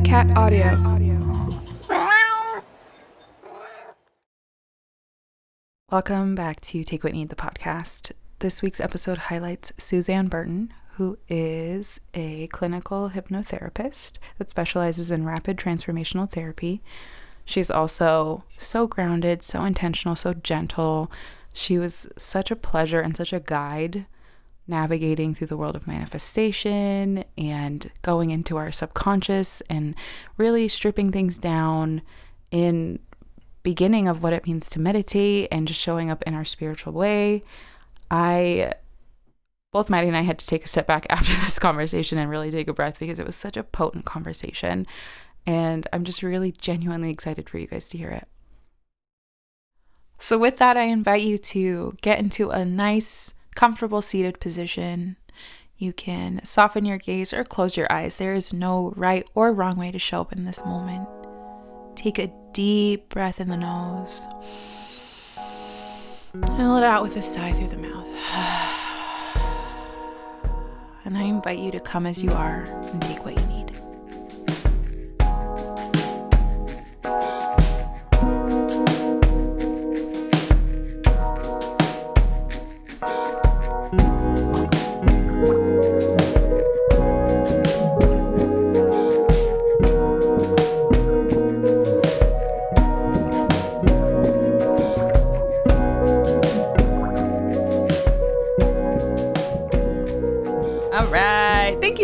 Cat Audio. Welcome back to Take What You Need, the podcast. This week's episode highlights Suzanne Burton, who is a clinical hypnotherapist that specializes in rapid transformational therapy. She's also so grounded, so intentional, so gentle. She was such a pleasure and such a guide navigating through the world of manifestation and going into our subconscious and really stripping things down in beginning of what it means to meditate and just showing up in our spiritual way. Both Maddie and I had to take a step back after this conversation and really take a breath because it was such a potent conversation. And I'm just really genuinely excited for you guys to hear it. So with that, I invite you to get into a nice, comfortable seated position. You can soften your gaze or close your eyes. There is no right or wrong way to show up in this moment. Take a deep breath in the nose and let it out with a sigh through the mouth. And I invite you to come as you are and take what you need.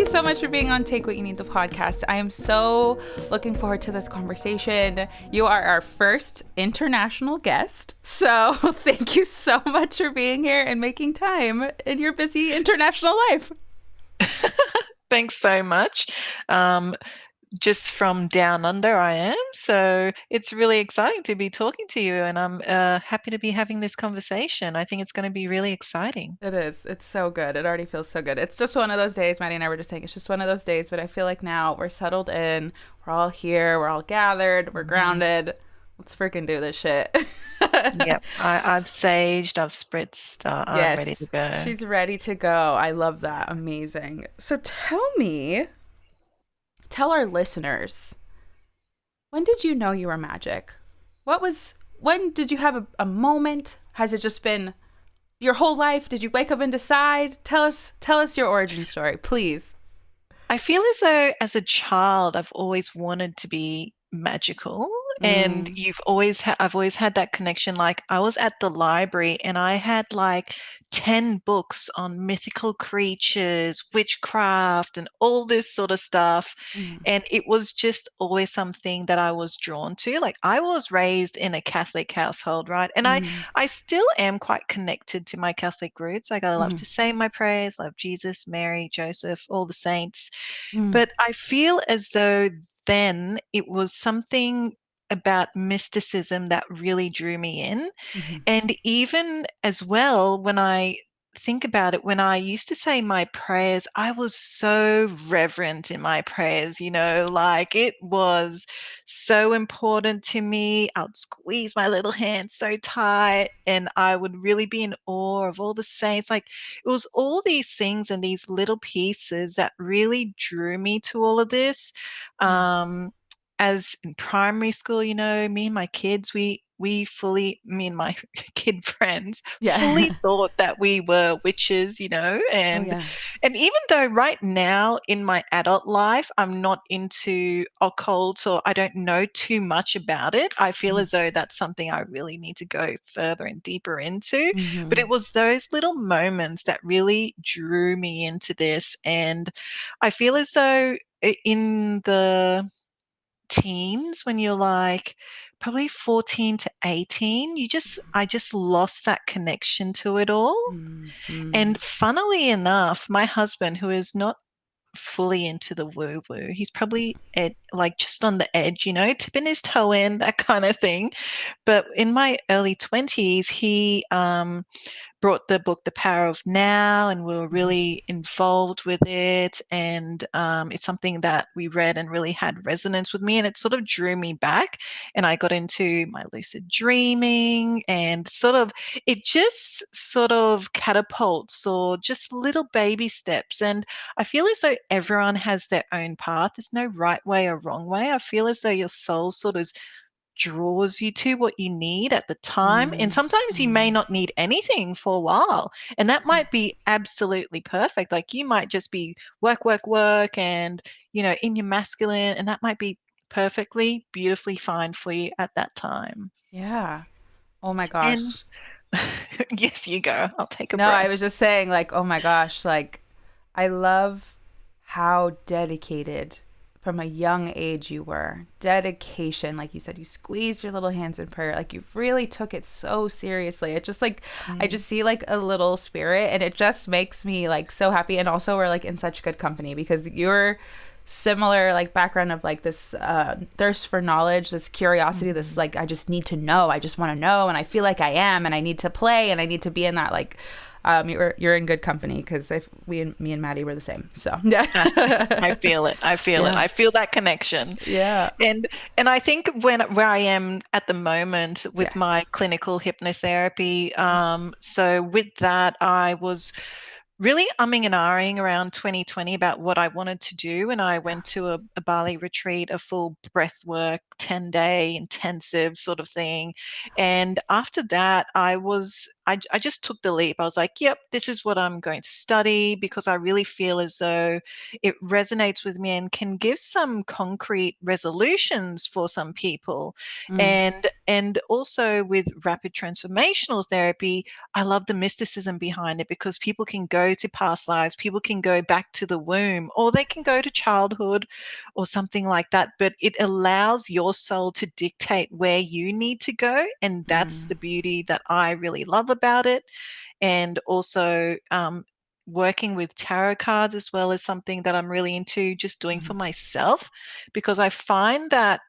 So much for being on Take What You Need, the podcast. I am so looking forward to this conversation. You are our first international guest, so thank you so much for being here and making time in your busy international life. Thanks so much. Just from Down Under I am, so it's really exciting to be talking to you, and I'm happy to be having this conversation. I think it's going to be really exciting. It is. It's so good. It already feels so good. It's just one of those days, Maddie and I were just saying, it's just one of those days, but I feel like now we're settled in, we're all here, we're all gathered, we're grounded. Let's freaking do this shit. Yep. I've saged, I've spritzed, I'm ready to go. She's ready to go. I love that. Amazing. So tell our listeners, when did you know you were magic? When did you have a moment? Has it just been your whole life? Did you wake up and decide? Tell us your origin story, please. I feel as though as a child, I've always wanted to be magical. And I've always had that connection. Like I was at the library and I had like 10 books on mythical creatures, witchcraft, and all this sort of stuff. And it was just always something that I was drawn to. Like I was raised in a Catholic household, right? And I still am quite connected to my Catholic roots. Like I love to say my prayers, love Jesus, Mary, Joseph, all the saints. But I feel as though then it was something about mysticism that really drew me in. And even as well, when I think about it, when I used to say my prayers, I was so reverent in my prayers, like it was so important to me. I'd squeeze my little hand so tight and I would really be in awe of all the saints. Like it was all these things and these little pieces that really drew me to all of this. As in primary school, me and my kids, me and my kid friends fully thought that we were witches, and even though right now in my adult life, I'm not into occult or I don't know too much about it, I feel as though that's something I really need to go further and deeper into. But it was those little moments that really drew me into this. And I feel as though in the teens, when you're like probably 14 to 18, I just lost that connection to it all. And funnily enough, my husband, who is not fully into the woo woo, he's probably like just on the edge, tipping his toe in, that kind of thing. But in my early 20s, he brought the book The Power of Now, and we were Mhm. really involved with it. And it's something that we read and really had resonance with me, and it sort of drew me back. And I got into my lucid dreaming, and it just sort of catapults or just little baby steps. And I feel as though everyone has their own path. There's no right way or wrong way. I feel as though your soul sort of draws you to what you need at the time. And Mhm. sometimes you may Mhm. not need anything for a while. And that might be absolutely perfect. Like you might just be work, work, work, and, in your masculine, and that might be perfectly, beautifully fine for you at that time. Yeah. Oh my And gosh. yes, you go. I'll take a No, I breath. was just saying, like, oh my gosh, like, I love how dedicated from a young age you were. Dedication, like you said, you squeezed your little hands in prayer. Like, you really took it so seriously. It just, like, I Mm. just see, like, a little spirit, and it just makes me, like, so happy. And also, we're, like, in such good company because you're similar, like, background of, like, this thirst for knowledge, this curiosity, this, Mhm. like, I just need to know. I just want to know, and I feel like I am, and I need to play, and I need to be in that, like, you're in good company because if me and Maddie were the same. So yeah, I feel it. I feel it. yeah, I feel that connection. yeah, And I think where I am at the moment with yeah, my clinical hypnotherapy, so with that, I was really umming and ahhing around 2020 about what I wanted to do. And I yeah. went to a Bali retreat, a full breath work, 10-day intensive sort of thing. And after that, I just took the leap. I was like, yep, this is what I'm going to study because I really feel as though it resonates with me and can give some concrete resolutions for some people. Mm, And also with rapid transformational therapy, I love the mysticism behind it because people can go to past lives, people can go back to the womb, or they can go to childhood or something like that. But it allows your soul to dictate where you need to go. And that's mm, the beauty that I really love about it. And also, working with tarot cards as well is something that I'm really into just doing for mm, myself because I find that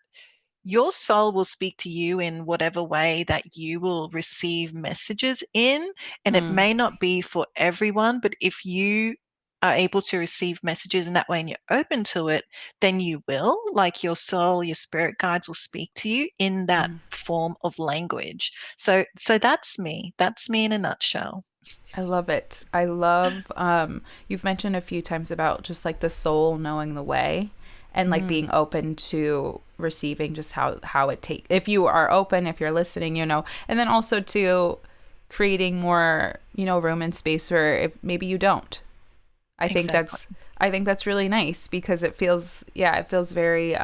your soul will speak to you in whatever way that you will receive messages in. And it mm, may not be for everyone, but if you are able to receive messages in that way and you're open to it, then you will. Like your soul, your spirit guides will speak to you in that mm. form of language. So that's me. That's me in a nutshell. I love it. I love. You've mentioned a few times about just like the soul knowing the way, and like Mm, being open to receiving just how it take. If you are open, if you're listening, and then also to creating more, room and space where if maybe you don't. I think exactly. that's I think that's really nice because it feels very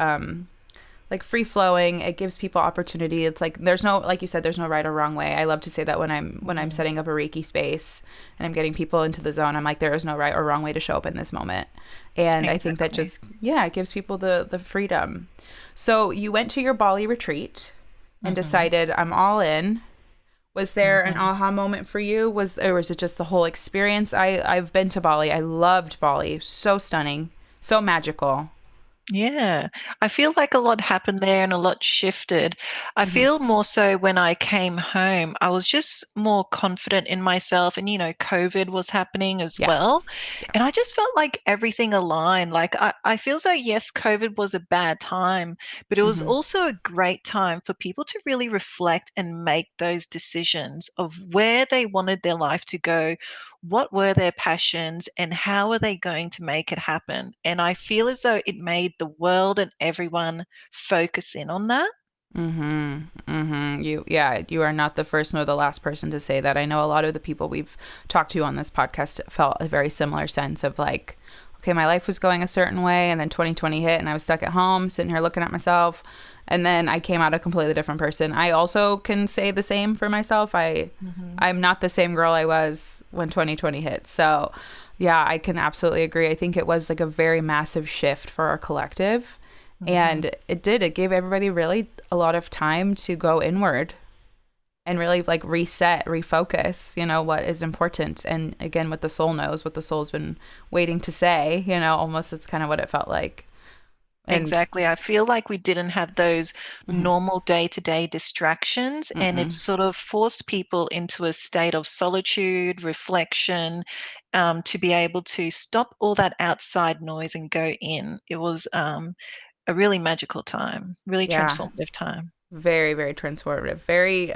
like free flowing. It gives people opportunity. It's like there's no, like you said, there's no right or wrong way. I love to say that when I'm Mm, setting up a Reiki space and I'm getting people into the zone, I'm like, there is no right or wrong way to show up in this moment. And I think that exactly. just, yeah, it gives people the freedom. So you went to your Bali retreat and Hmm. decided I'm all in. Was there an Hmm. aha moment for you? Or was it just the whole experience? I've been to Bali. I loved Bali. So stunning, so magical. Yeah, I feel like a lot happened there and a lot shifted. I Hmm. feel more so when I came home, I was just more confident in myself. And, COVID was happening as Yeah, well. yeah. And I just felt like everything aligned. Like I feel so, yes, COVID was a bad time, but it was Hmm. also a great time for people to really reflect and make those decisions of where they wanted their life to go, what were their passions, and how are they going to make it happen. And I feel as though it made the world and everyone focus in on that. Mm-hmm. Mm-hmm. You are not the first nor the last person to say that. I know a lot of the people we've talked to on this podcast felt a very similar sense of like, okay, my life was going a certain way, and then 2020 hit, and I was stuck at home, sitting here looking at myself, and then I came out a completely different person. I also can say the same for myself. Hmm. I'm not the same girl I was when 2020 hit. So, yeah, I can absolutely agree. I think it was like a very massive shift for our collective. Hmm. And it gave everybody really a lot of time to go inward and really like reset, refocus, what is important. And again, what the soul knows, what the soul's been waiting to say, almost it's kind of what it felt like. And Exactly. I feel like we didn't have those mhm, normal day-to-day distractions, and it mm-mm. sort of forced people into a state of solitude, reflection, to be able to stop all that outside noise and go in. It was a really magical time, really Yeah, transformative time. very, very transformative. Very,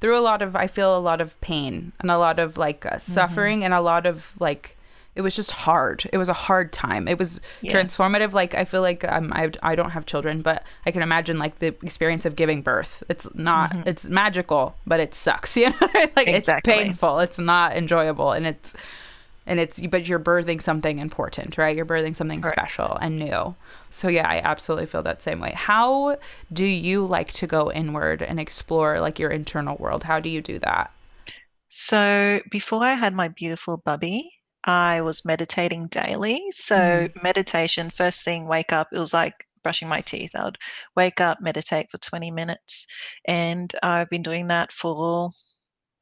through a lot of, I feel a lot of pain and a lot of like Hmm. suffering and a lot of like, it was just hard. It was a hard time. It was Yes. transformative. Like, I feel like I don't have children, but I can imagine like the experience of giving birth. It's not, Hmm. it's magical, but it sucks, you know? Like, it's Exactly. painful. It's not enjoyable. But you're birthing something important, right? You're birthing something Correct. special and new. So yeah, I absolutely feel that same way. How do you like to go inward and explore like your internal world? How do you do that? So before I had my beautiful bubby, I was meditating daily. So Mm, meditation, first thing, wake up, it was like brushing my teeth. I would wake up, meditate for 20 minutes. And I've been doing that for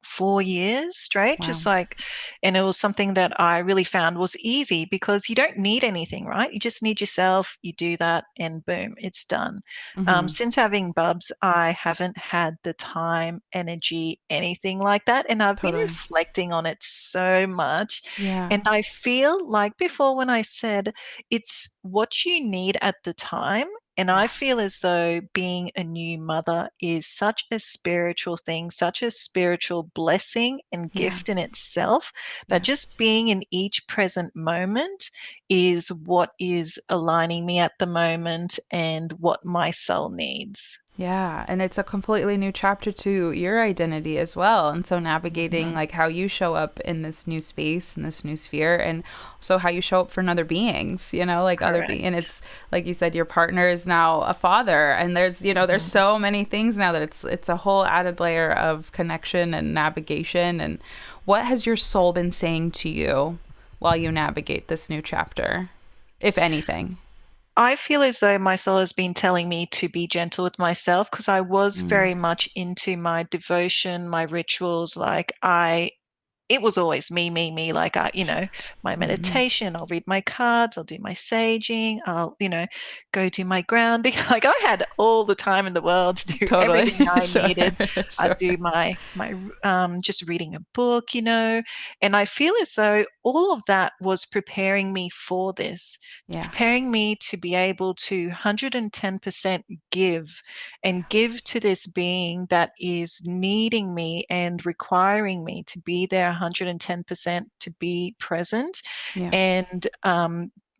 4 years straight, wow. just like, and it was something that I really found was easy because you don't need anything, right? You just need yourself. You do that, and boom, it's done. Mm-hmm. Since having Bubs, I haven't had the time, energy, anything like that, and I've been Totally. reflecting on it so much. Yeah. And I feel like before when I said it's what you need at the time. And I Yeah. feel as though being a new mother is such a spiritual thing, such a spiritual blessing and Yeah. gift in itself, that Yeah. just being in each present moment is what is aligning me at the moment and what my soul needs. Yeah, and it's a completely new chapter to your identity as well. And so navigating Mhm. like how you show up in this new space, in this new sphere, and so how you show up for other beings, you know, like other beings. And Correct. it's like you said, your partner is now a father, and there's Mhm. so many things now that it's a whole added layer of connection and navigation. And what has your soul been saying to you while you navigate this new chapter, if anything? I feel as though my soul has been telling me to be gentle with myself because I was Mm, very much into my devotion, my rituals. Like it was always me, me, me. Like my mm-hmm. meditation, I'll read my cards, I'll do my saging, I'll, go do my grounding. Like I had all the time in the world to do Totally. everything I Sure. needed. I'd Sure. do my just reading a book, and I feel as though all of that was preparing me for this, Yeah. preparing me to be able to 110% give and give to this being that is needing me and requiring me to be there 110% to be present. Yeah. And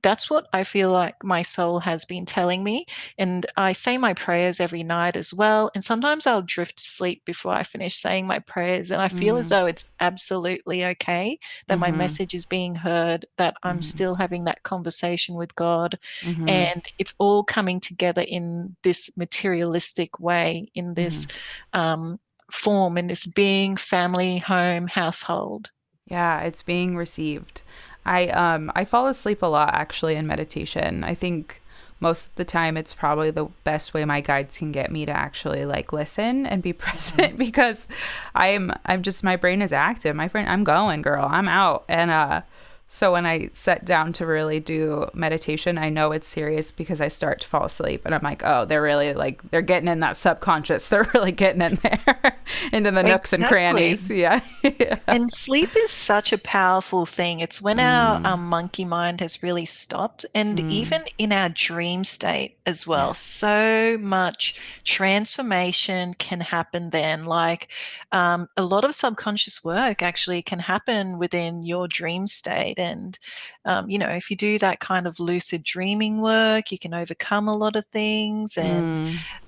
that's what I feel like my soul has been telling me. And I say my prayers every night as well. And sometimes I'll drift to sleep before I finish saying my prayers. And I feel as Mm, though it's absolutely okay that my mm-hmm. message is being heard, that I'm Mm-hmm. still having that conversation with God, Mm-hmm. and it's all coming together in this materialistic way, in Mm-hmm. this um, form, in this being, family, home, household. Yeah, it's being received. I fall asleep a lot actually in meditation. I think most of the time it's probably the best way my guides can get me to actually like listen and be Mhm. present because I'm just my brain is active. My brain I'm going, girl. I'm out. And so when I sit down to really do meditation, I know it's serious because I start to fall asleep and I'm like, oh, they're really like they're getting in that subconscious. They're really getting in there into the nooks and crannies. Exactly. Yeah. Yeah. And sleep is such a powerful thing. It's when our Mm, monkey mind has really stopped, and mm, even in our dream state as well. yeah. So much transformation can happen then. Like a lot of subconscious work actually can happen within your dream state. And, if you do that kind of lucid dreaming work, you can overcome a lot of things. And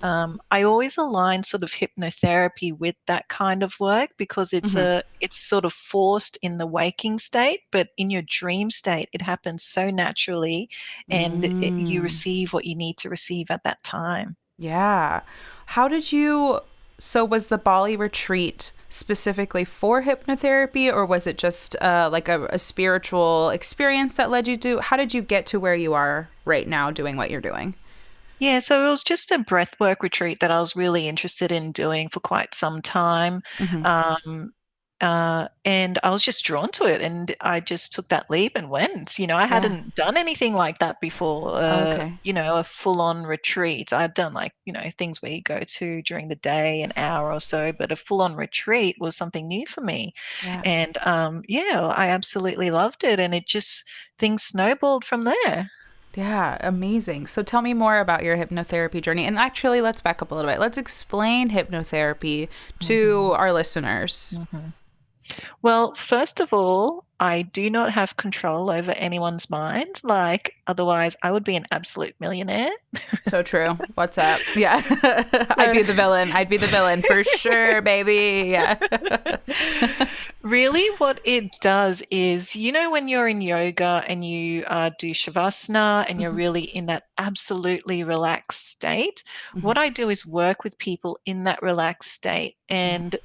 Mm, I always align sort of hypnotherapy with that kind of work because mm-hmm, it's sort of forced in the waking state, but in your dream state, it happens so naturally, and you mm, receive what you need to receive at that time. yeah. How did you? So was the Bali retreat specifically for hypnotherapy, or was it just like a spiritual experience that led you to? How did you get to where you are right now, doing what you're doing? Yeah, so it was just a breathwork retreat that I was really interested in doing for quite some time. Mm-hmm. Um, And I was just drawn to it, and I just took that leap and went. I Yeah. hadn't done anything like that before. Okay. A full-on retreat. I'd done like, things where you go to during the day, an hour or so, but a full-on retreat was something new for me. Yeah. And yeah, I absolutely loved it, and it just things snowballed from there. Yeah, amazing. So tell me more about your hypnotherapy journey. And actually, let's back up a little bit. Let's explain hypnotherapy to hmm our listeners. hmm Well, first of all, I do not have control over anyone's mind. Like, otherwise, I would be an absolute millionaire. So true. What's up? Yeah. I'd So, be the villain. I'd be the villain for sure, baby. Yeah. really, what it does is, when you're in yoga and you do shavasana and you're Mhm, really in that absolutely relaxed state, mhm, what I do is work with people in that relaxed state. mhm, And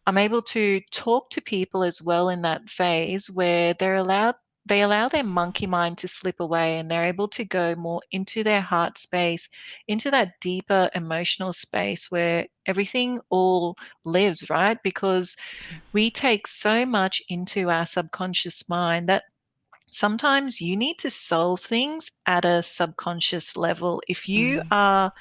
I'm able to talk to people as well in that phase where they allow their monkey mind to slip away, and they're able to go more into their heart space, into that deeper emotional space where everything all lives, right? Because we take so much into our subconscious mind that sometimes you need to solve things at a subconscious level. If you mhm, are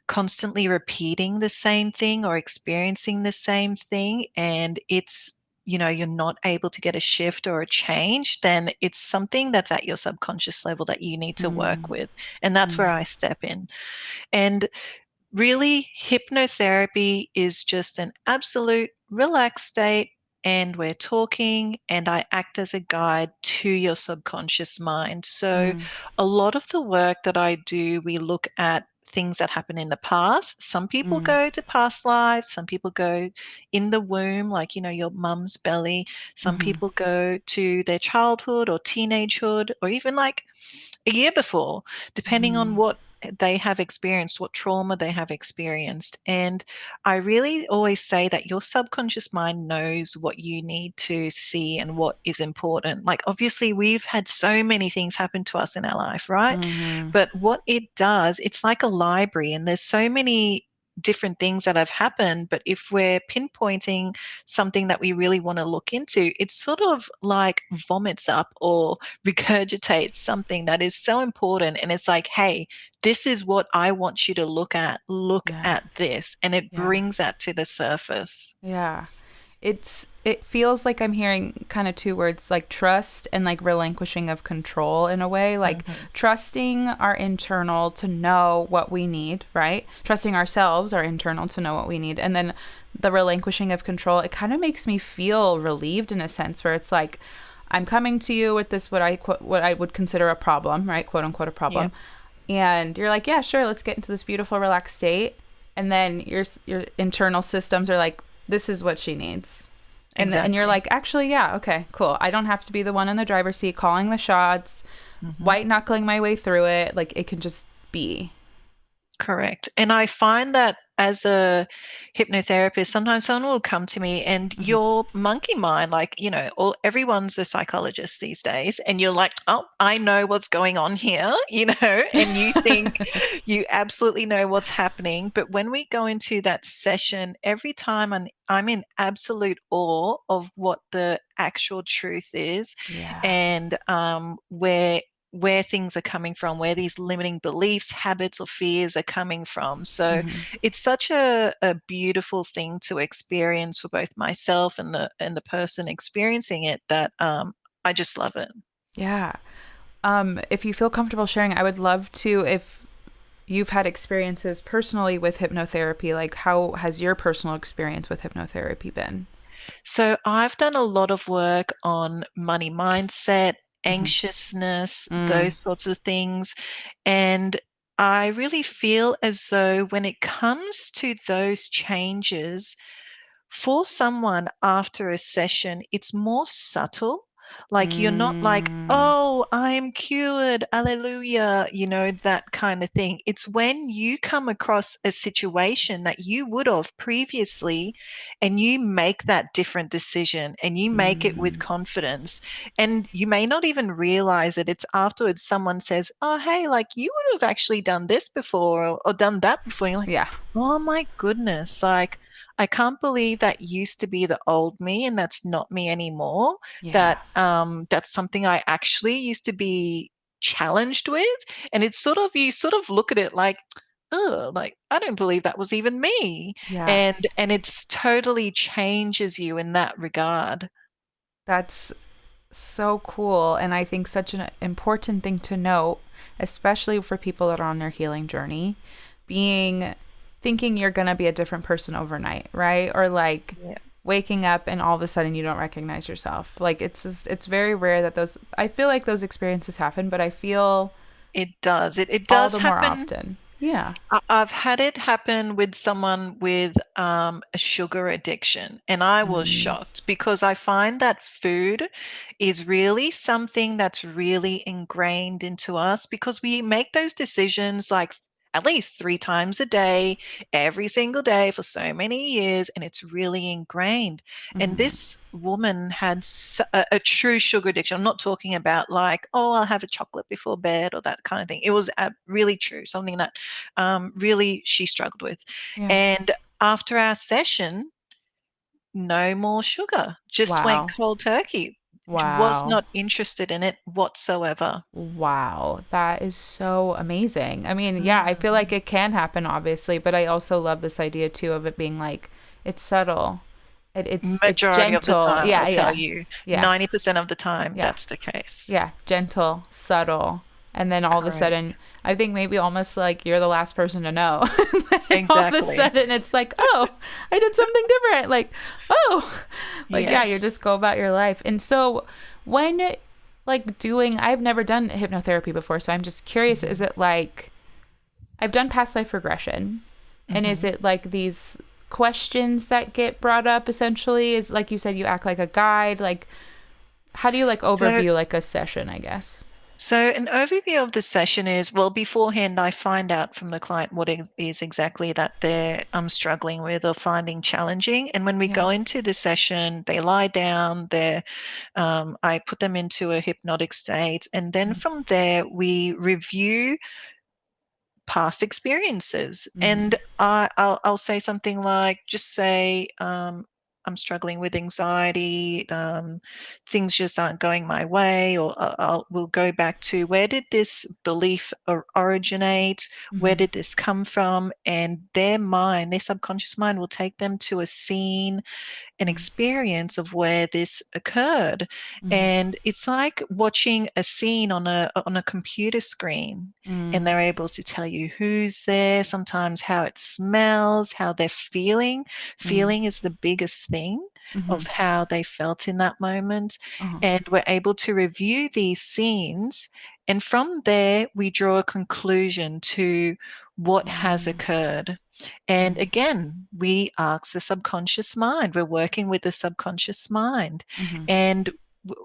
constantly repeating the same thing or experiencing the same thing, and you're not able to get a shift or a change, then it's something that's at your subconscious level that you need to work mhm, with. And that's where mhm, I step in. And really, hypnotherapy is just an absolute relaxed state, and we're talking, and I act as a guide to your subconscious mind. So, mhm, a lot of the work that I do, we look at things that happen in the past. Some people mhm, go to past lives, some people go in the womb, like, your mum's belly. Some mhm, people go to their childhood or teenagehood, or even like a year before, depending on mhm. what they have experienced, what trauma they have experienced. And I really always say that your subconscious mind knows what you need to see and what is important. Like, obviously, we've had so many things happen to us in our life, right? Mhm. But what it does, it's like a library, and there's so many different things that have happened. But if we're pinpointing something that we really want to look into, it sort of like vomits up or regurgitates something that is so important, and it's like, hey, this is what I want you to look Yeah. at this, and it Yeah. brings that to the surface. Yeah. It feels like I'm hearing kind of two words like trust and like relinquishing of control in a way, like Mhm. trusting our internal to know what we need, right? Trusting ourselves, our internal to know what we need. And then the relinquishing of control, it kind of makes me feel relieved in a sense where it's like I'm coming to you with this what I would consider a problem, right? Quote unquote a Yeah, problem. And you're like, "Yeah, sure, let's get into this beautiful relaxed state." And then your internal systems are like, this is what she needs. And you're exactly. like, actually, yeah, okay, cool. I don't have to be the one in the driver's seat calling the shots, Mhm. white knuckling my way through it. Like it can just be. Correct. And I find that as a hypnotherapist, sometimes someone will come to me and Hmm. your monkey mind, like, everyone's a psychologist these days, and you're like, oh, I know what's going on here, and you think you absolutely know what's happening. But when we go into that session, every time I'm in absolute awe of what the actual truth is, Yeah. and where things are coming from, where these limiting beliefs, habits, or fears are coming from. So Hmm. it's such a beautiful thing to experience for both myself and the person experiencing it, that I just love it. Yeah. If you feel comfortable sharing, I would love to, if you've had experiences personally with hypnotherapy, like how has your personal experience with hypnotherapy been? So I've done a lot of work on money mindset, Hmm. anxiousness, Mm, those sorts of things. And I really feel as though when it comes to those changes, for someone after a session, it's more subtle. Like, you're not like, mm, oh, I'm cured, alleluia, that kind of thing. It's when you come across a situation that you would have previously, and you make that different decision and you make it with mm. confidence. And you may not even realize it. It's afterwards someone says, oh, hey, like, you would have actually done this before, or done that before. And you're like, Yeah. oh my goodness, like, I can't believe that used to be the old me and that's not me anymore. Yeah. That's something I actually used to be challenged with. And it's sort of, you sort of look at it like, oh, like I don't believe that was even me. Yeah. And it's totally changes you in that regard. That's so cool. And I think such an important thing to note, especially for people that are on their healing journey, being thinking you're going to be a different person overnight, right? Or like Yeah. waking up and all of a sudden you don't recognize yourself. Like it's very rare that those, I feel like those experiences happen, but I feel It does. It all does the more happen. often. Yeah. I've had it happen with someone with a sugar addiction, and I was Mm, shocked because I find that food is really something that's really ingrained into us because we make those decisions like at least 3 times a day, every single day for so many years, and it's really ingrained. And mm-hmm. this woman had a true sugar addiction. I'm not talking about like, oh, I'll have a chocolate before bed or that kind of thing. It was really true, something that really she struggled with. Yeah. And after our session, no more sugar, just went Wow. cold turkey. Was Wow. not interested in it whatsoever. Wow, that is so amazing. I mean, yeah, I feel like Mm. it can happen, obviously, but I also love this idea too of it being like it's subtle. It's Majority of the gentle. time, I Yeah, tell yeah, you, yeah, 90% of the time, yeah, that's the case. yeah. Gentle, subtle, and then all of a Correct. sudden, I think maybe almost like you're the last person to know. And all of a Exactly. sudden, it's like, oh, I did something different. Like, oh, like yeah, you just Yes. go about your life. And so, when like doing, I've never done hypnotherapy before, so I'm just curious, is Hmm. it like I've done past life regression, and is Hmm. it like these questions that get brought up essentially? Is like you said, you act like a guide, like how do you like So overview like a session, I guess? So an overview of the session is, well, beforehand, I find out from the client what it is exactly that they're struggling with or finding challenging. And when we Yeah. go into the session, they lie down, I put them into a hypnotic state. And then from there, we review past experiences. And Mm-hmm. I'll say something like, just say, I'm struggling with anxiety. Things just aren't going my way. Or we'll go back to where did this belief originate? Where Mm-hmm. did this come from? And their mind, their subconscious mind, will take them to a scene, an experience of where this occurred. Mm-hmm. And it's like watching a scene on a computer screen, and Mm-hmm. they're able to tell you who's there, sometimes how it smells, how they're feeling. Feeling is the biggest thing Mm-hmm. of how they felt in that moment. Uh-huh. And we're able to review these scenes, and from there we draw a conclusion to what has Mm-hmm. occurred. And again, we ask the subconscious mind. We're working with the subconscious mind. Mm-hmm. And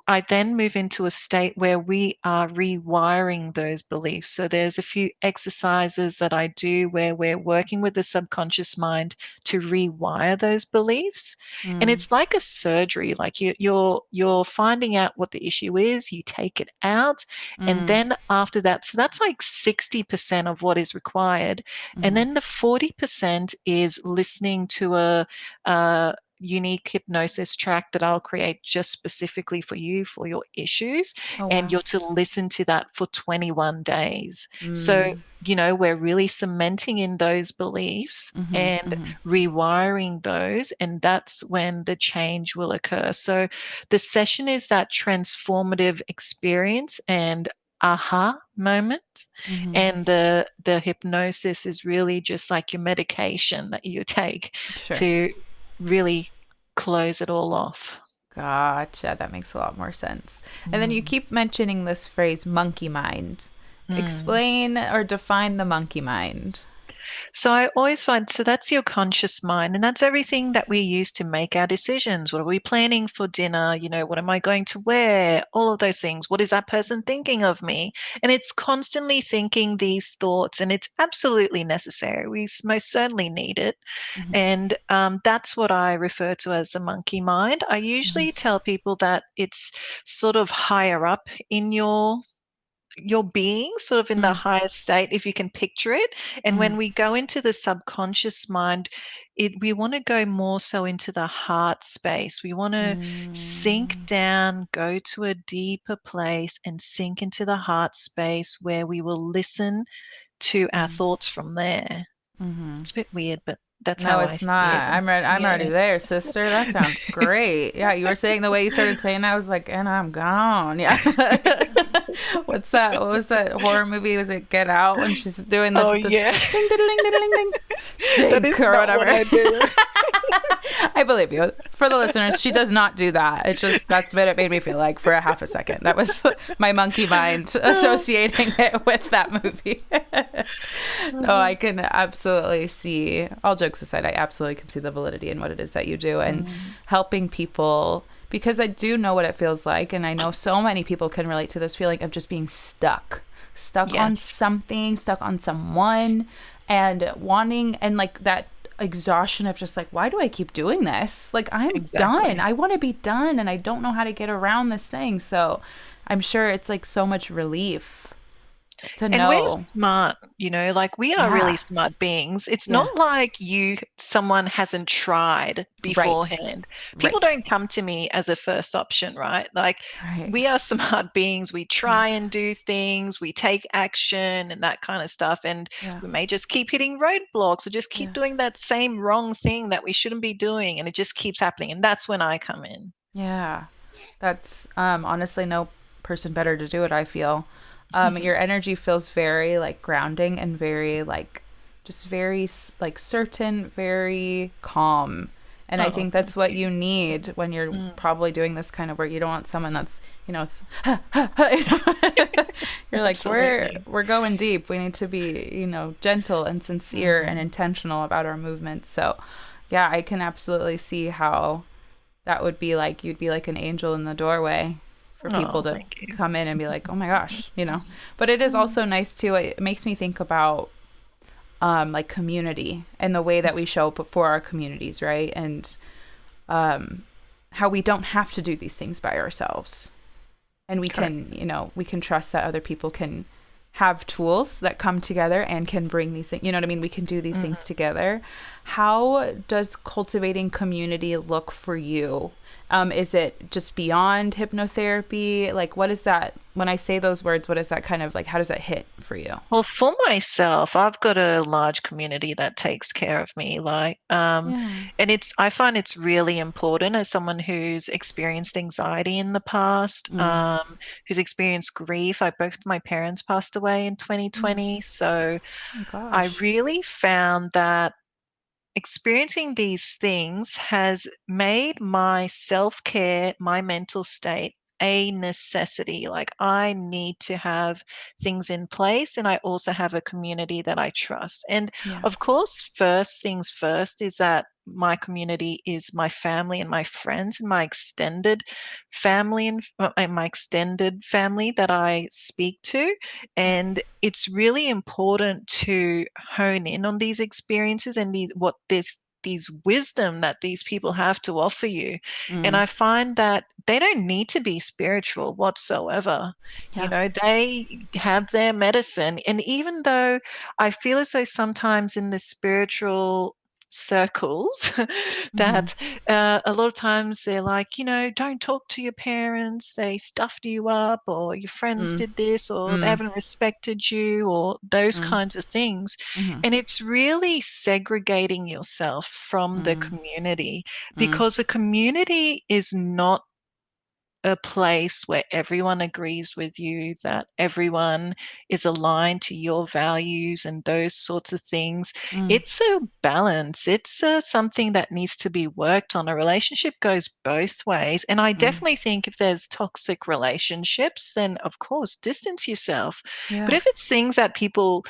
I then move into a state where we are rewiring those beliefs. So there's a few exercises that I do where we're working with the subconscious mind to rewire those beliefs. And Mm-hmm. it's like a surgery. Like you're finding out what the issue is, you take it out, and Mm-hmm. then after that, so that's like 60% of what is required. And Mm-hmm. then the 40% is listening to a unique hypnosis track that I'll create just specifically for you for your issues. Oh And wow. you're to listen to that for 21 days. So, Mm-hmm. we're really cementing in those beliefs Mm-hmm. and Mm-hmm. rewiring those. And that's when the change will occur. So the session is that transformative experience and aha moment, Mm-hmm. and the hypnosis is really just like your medication that you take Sure. to really close it all off. Gotcha. That makes a lot more sense. And then you Mm. keep mentioning this phrase monkey mind. Mm. Explain or define the monkey mind. So I always find, so that's your conscious mind, and that's everything that we use to make our decisions. What are we planning for dinner? What am I going to wear? All of those things. What is that person thinking of me? And it's constantly thinking these thoughts, and it's absolutely necessary. We most certainly need it. Mm-hmm. And that's what I refer to as the monkey mind. I Mm-hmm. usually tell people that it's sort of higher up in your your being sort of in the Mm, highest state, if you can picture it. And mm, when we go into the subconscious mind, we want to go more so into the heart space. We want to sink mm, down, go to a deeper place and sink into the heart space where we will listen to our mm, thoughts from there. mm-hmm. It's a bit weird, but that's No, how I it's see not. it. I'm already Yeah. there, sister. That sounds great. Yeah, you were saying the way you started saying that, I was like, and I'm gone. Yeah. What's that? What was that horror movie? Was it Get Out when she's doing Oh, the yeah. ding ding ding ding ding ding That sink is or not what whatever? I do. I believe you. For the listeners, she does not do that. It's just that's what it made me feel like for a half a second. That was my monkey mind associating it with that movie. No, I can absolutely see, all jokes aside, I absolutely can see the validity in what it is that you do and Mm. helping people because I do know what it feels like. And I know so many people can relate to this feeling of just being stuck on Yes, something, stuck on someone, and wanting, and like that exhaustion of just like, why do I keep doing this? Like, I'm done. exactly. I want to be done, and I don't know how to get around this thing. So I'm sure it's like so much relief to And we're know. smart, like we are really Yeah. smart beings. It's Yeah. not like someone hasn't tried Right. beforehand. People Right. don't come to me as a first option, right? Like Right. we are smart beings. We Yeah. try and do things, we take action and that kind of stuff. And Yeah. we may just keep hitting roadblocks or just keep Yeah. doing that same wrong thing that we shouldn't be doing. And it just keeps happening. And that's when I come in. Yeah. That's honestly no person better to do it, I feel. Your energy feels very like grounding and very like just very like certain, very calm. And I Oh, think thank that's what you. you need when you're Mm. probably doing this kind of work. You don't want someone that's, you're like, Absolutely. we're going deep. We need to be, gentle and sincere and Mm. intentional about our movements. So, yeah, I can absolutely see how that would be like you'd be like an angel in the doorway for people Oh, to thank you. come in and be like, "Oh my gosh." But it is also nice too. It makes me think about like community and the way that we show up for our communities, right? And how we don't have to do these things by ourselves. And we Correct. can, we can trust that other people can have tools that come together and can bring these things, you know what I mean? We can do these things Mhm. together. How does cultivating community look for you? Is it just beyond hypnotherapy? Like, what is that? When I say those words, what is that kind of like? How does that hit for you? Well, for myself, I've got a large community that takes care of me. Yeah. And I find it's really important as someone who's experienced anxiety in the past, Mm. who's experienced grief. Both my parents passed away in Mm. 2020. So Oh my I gosh. really found that experiencing these things has made my self-care, my mental state a necessity. Like I need to have things in place and I also have a community that I trust. And Yeah. of course, first things first is that my community is my family and my friends and my extended family and my extended family that I speak to. And it's really important to hone in on these experiences and these wisdom that these people have to offer you. And Mm. I find that they don't need to be spiritual whatsoever. Yeah. They have their medicine. And even though I feel as though sometimes in the spiritual circles Mm-hmm. that a lot of times they're like, don't talk to your parents, they stuffed you up, or your friends Mm. did this, or they Mm. haven't respected you, or those Mm. kinds of things. Mm. And it's really segregating yourself from the Mm. community Mm. because a community is not a place where everyone agrees with you, that everyone is aligned to your values and those sorts of things. Mm. It's a balance. It's something that needs to be worked on. A relationship goes both ways. And I Mm. definitely think if there's toxic relationships, then of course, distance yourself. But Yeah. if it's things that people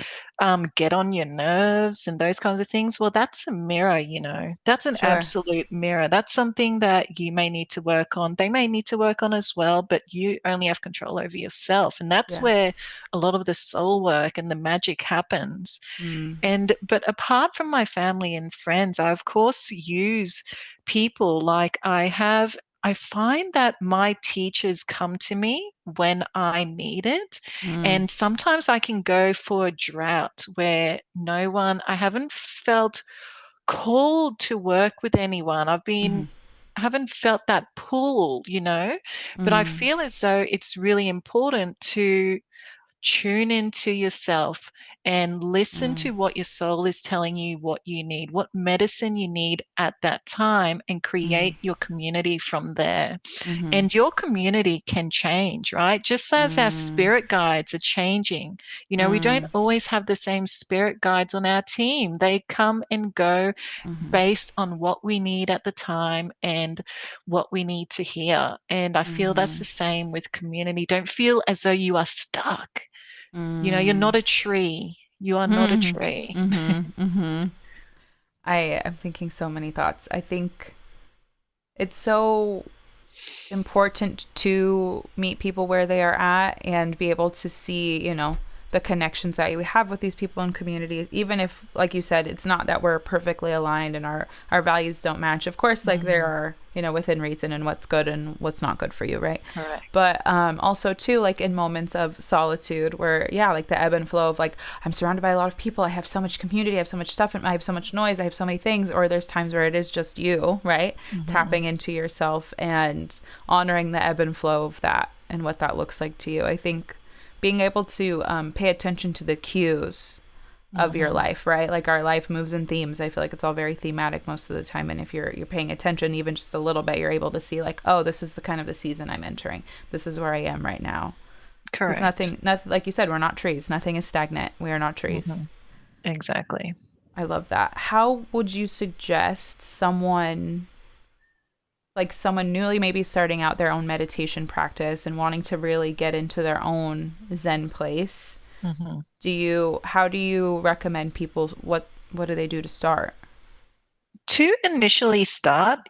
get on your nerves and those kinds of things, well, that's a mirror. That's an Sure. absolute mirror. That's something that you may need to work on. They may need to work on as well, but you only have control over yourself. And that's Yeah. where a lot of the soul work and the magic happens. Mm. But apart from my family and friends, I of course use people. Like I have I find that my teachers come to me when I need it. Mm, And sometimes I can go for a drought where I haven't felt called to work with anyone. mm, I haven't felt that pull, but I mm, feel as though it's really important to tune into yourself and listen mm, to what your soul is telling you what you need, what medicine you need at that time, and mm, create your community from there. mm, And your community can change, right? Just as our mm, spirit guides are changing. We don't mm, always have the same spirit guides on our team. They come and go mm, based on what we need at the time and what we need to hear. And I feel that's mm, the same with community. Don't feel as though you are stuck. You're mm, not a tree. You are not a mm, tree. mm. I am thinking so many thoughts. I think it's so important to meet people where they are at and be able to see, the connections that we have with these people in communities, even if, like you said, it's not that we're perfectly aligned and our values don't match. Of course, like there Mhm. are, within reason and what's good and what's not good for you, right? Correct. But also too, like in moments of solitude where, yeah, like the ebb and flow of like, I'm surrounded by a lot of people. I have so much community. I have so much stuff and I have so much noise. I have so many things. Or there's times where it is just you, right? Mhm. Tapping into yourself and honoring the ebb and flow of that and what that looks like to you. I think being able to pay attention to the cues of your Mhm. life, right? Like our life moves in themes. I feel like it's all very thematic most of the time. And if you're paying attention even just a little bit, you're able to see like, oh, this is the kind of the season I'm entering. This is where I am right now. Because Correct. nothing, like you said, we're not trees. Nothing is stagnant. We are not trees. Mhm. Exactly. I love that. How would you suggest someone, like someone newly maybe starting out their own meditation practice and wanting to really get into their own Zen place? Mhm. How do you recommend people, what do they do to start? To initially start,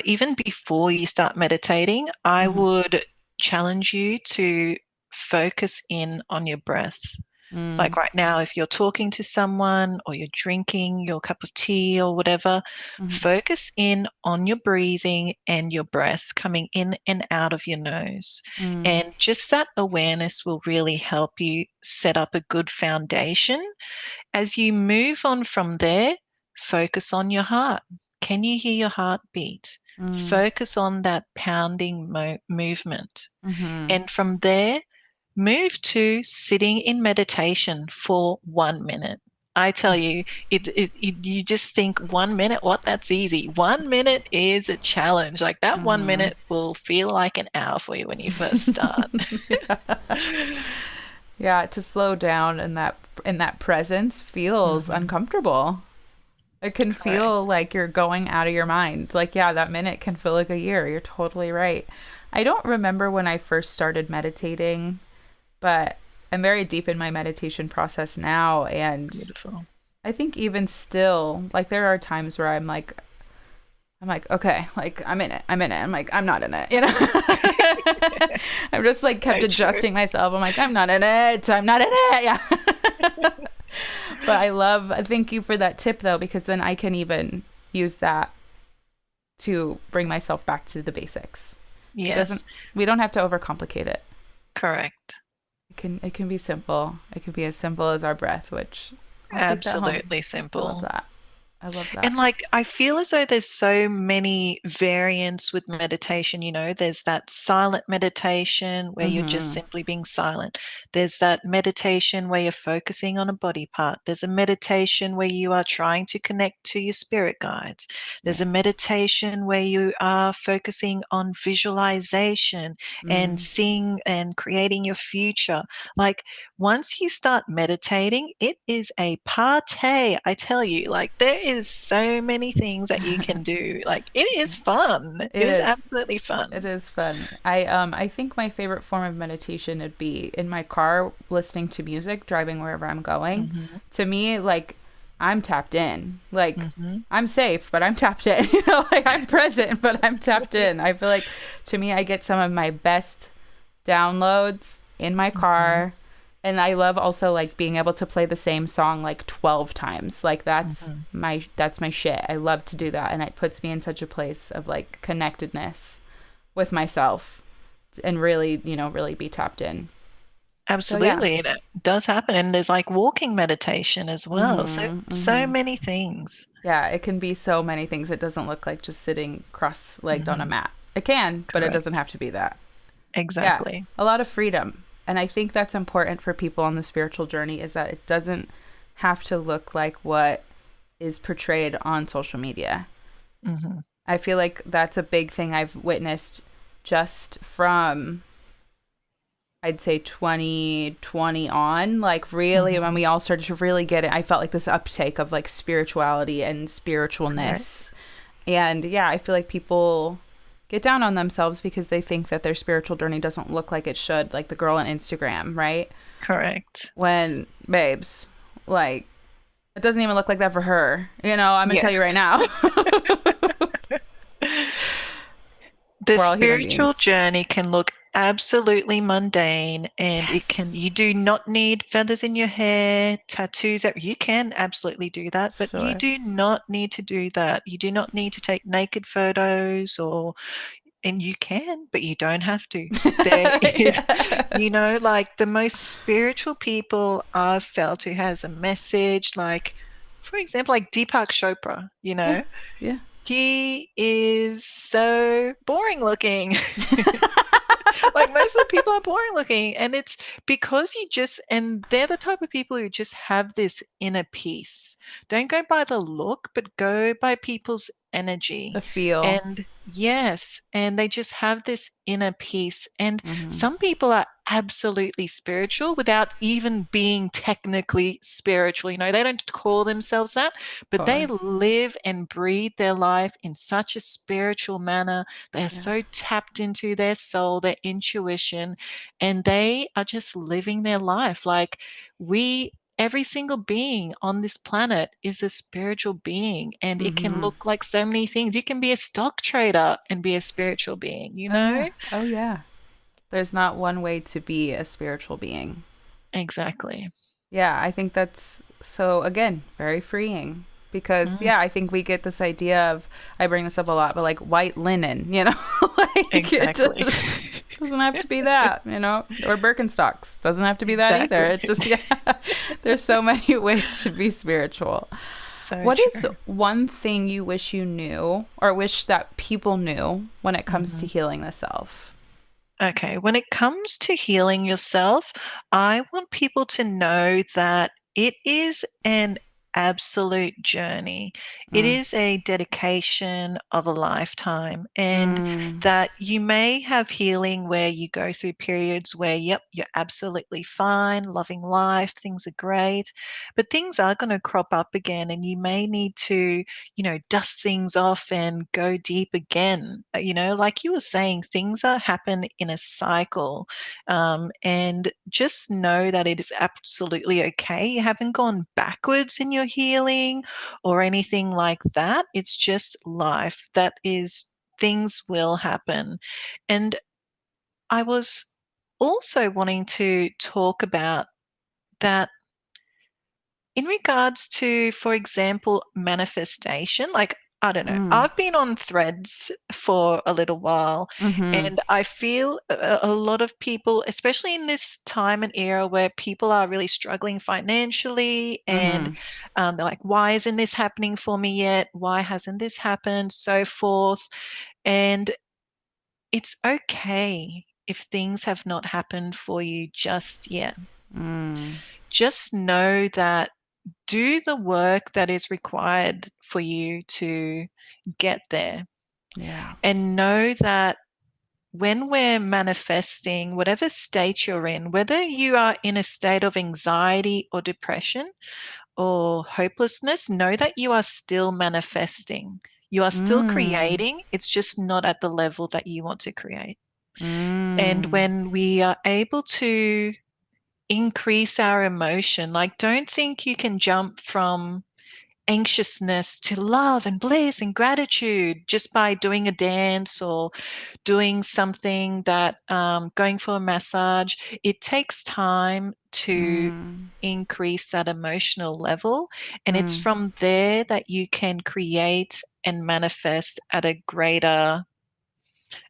even before you start meditating, I Mm-hmm. would challenge you to focus in on your breath. Mm, Like right now, if you're talking to someone or you're drinking your cup of tea or whatever, mm, focus in on your breathing and your breath coming in and out of your nose. mm, And just that awareness will really help you set up a good foundation. As you move on from there, focus on your heart. Can you hear your heart beat? mm, Focus on that pounding movement. mm-hmm. And from there, move to sitting in meditation for 1 minute. I tell you, you just think 1 minute, what? That's easy. 1 minute is a challenge. Like that one Mm-hmm. minute will feel like an hour for you when you first start. Yeah, to slow down in that presence feels Mhm. uncomfortable. It can Correct. feel like you're going out of your mind. Like, yeah, that minute can feel like a year. You're totally right. I don't remember when I first started meditating, but I'm very deep in my meditation process now. And Beautiful. I think even still, like, there are times where I'm like, okay, like, I'm in it. I'm in it. I'm like, I'm not in it. I'm just like kept So true. adjusting myself. I'm like, I'm not in it. I'm not in it. Yeah. But thank you for that tip though, because then I can even use that to bring myself back to the basics. It doesn't, Yes, we don't have to overcomplicate it. correct. It can be simple. It can be as simple as our breath, which I'll take that home. Absolutely I love simple. that. I love that. And like, I feel as though there's so many variants with meditation. There's that silent meditation where you're just Mm-hmm. simply being silent. There's that meditation where you're focusing on a body part. There's a meditation where you are trying to connect to your spirit guides. There's a Yeah. meditation where you are focusing on visualization and Mm. seeing and creating your future. Like, once you start meditating, it is a party. I tell you, like, there is so many things that you can do. Like, it is fun. It It is is. absolutely It fun. is fun. I think my favorite form of meditation would be in my car listening to music, driving wherever I'm going. Hmm. To me, like I'm tapped in. Like Hmm. I'm safe, but I'm tapped in. Like I'm present, but I'm tapped in. I feel like to me I get some of my best downloads in my Hmm. car. And I love also like being able to play the same song like 12 times. Like Hmm. that's my shit. I love to do that and it puts me in such a place of like connectedness with myself and really, really be tapped in. So yeah. Absolutely. It does happen. And there's like walking meditation as well. So, Mm-hmm, so mm-hmm. many things. Yeah, it can be so many things. It doesn't look like just sitting cross-legged on a Hmm. mat. It can, but it doesn't Correct. have to be that. Yeah, Exactly. a lot of freedom. And I think that's important for people on the spiritual journey is that it doesn't have to look like what is portrayed on social media. Hmm. I feel like that's a big thing I've witnessed just from, I'd say, 2020 on. Like, really, when Hmm. we all started to really get it, I felt like this uptake of like spirituality and Correct. spiritualness. And yeah, I feel like people get down on themselves because they think that their spiritual journey doesn't look like it should, like the girl on Instagram, right? Correct. When, babes, like, it doesn't even look like that for her. I'm going to Yeah. tell you right now. The We're all human spiritual beings. journey can look absolutely mundane, and Yes. you do not need feathers in your hair, tattoos. You can absolutely do that, but you Sure. do not need to do that. You do not need to take naked photos and you can, but you don't have to. There is, Yeah. like the most spiritual people I've felt who has a message, like, for example, like Deepak Chopra, Yeah. Yeah. he is so boring looking. Like most of the people are boring looking, and it's because and they're the type of people who just have this inner peace. Don't go by the look, but go by people's The energy. feel. And yes, and they just have this inner peace. And Mm-hmm. some people are absolutely spiritual without even being technically spiritual. They don't call themselves that, but they Totally. live and breathe their life in such a spiritual manner. They are Yeah. so tapped into their soul, their intuition, and they are just living their life. Like every single being on this planet is a spiritual being, and it can Mm-hmm. look like so many things. You can be a stock trader and be a spiritual being, you Oh, know? yeah. Oh, yeah. There's not one way to be a spiritual being. Exactly. Yeah, I think that's so, again, very freeing. Because, Mm, yeah, I think we get this idea of, I bring this up a lot, but like white linen, like exactly. doesn't have to be that, or Birkenstocks. Doesn't have to be that either. Exactly. It just, yeah, there's so many ways to be spiritual. So What is true. one thing you wish you knew or wish that people knew when it comes to Mhm. healing the self? Okay, when it comes to healing yourself, I want people to know that it is an absolute journey. It Mm. is a dedication of a lifetime, and Mm. that you may have healing where you go through periods where, yep, you're absolutely fine, loving life, things are great, but things are going to crop up again, and you may need to dust things off and go deep again. Like you were saying, things are happen in a cycle. And just know that it is absolutely okay. You haven't gone backwards in your healing or anything like that. It's just life. Things will happen. And I was also wanting to talk about that in regards to, for example, manifestation. Like, I don't know, Mm. I've been on threads for a little while, Mm-hmm. and I feel a lot of people, especially in this time and era where people are really struggling financially, and Mm-hmm. they're like, why isn't this happening for me yet? Why hasn't this happened? So forth. And it's okay if things have not happened for you just yet. Mm. Just know that do the work that is required for you to get there. Yeah. And know that when we're manifesting, whatever state you're in, whether you are in a state of anxiety or depression or hopelessness, know that you are still manifesting. You are still Mm. creating. It's just not at the level that you want to create. And Mm. when we are able to increase our emotion, like don't think you can jump from anxiousness to love and bliss and gratitude just by doing a dance or doing something that going for a massage. It takes time to Mm. increase that emotional level, and it's Mm. from there that you can create and manifest at a greater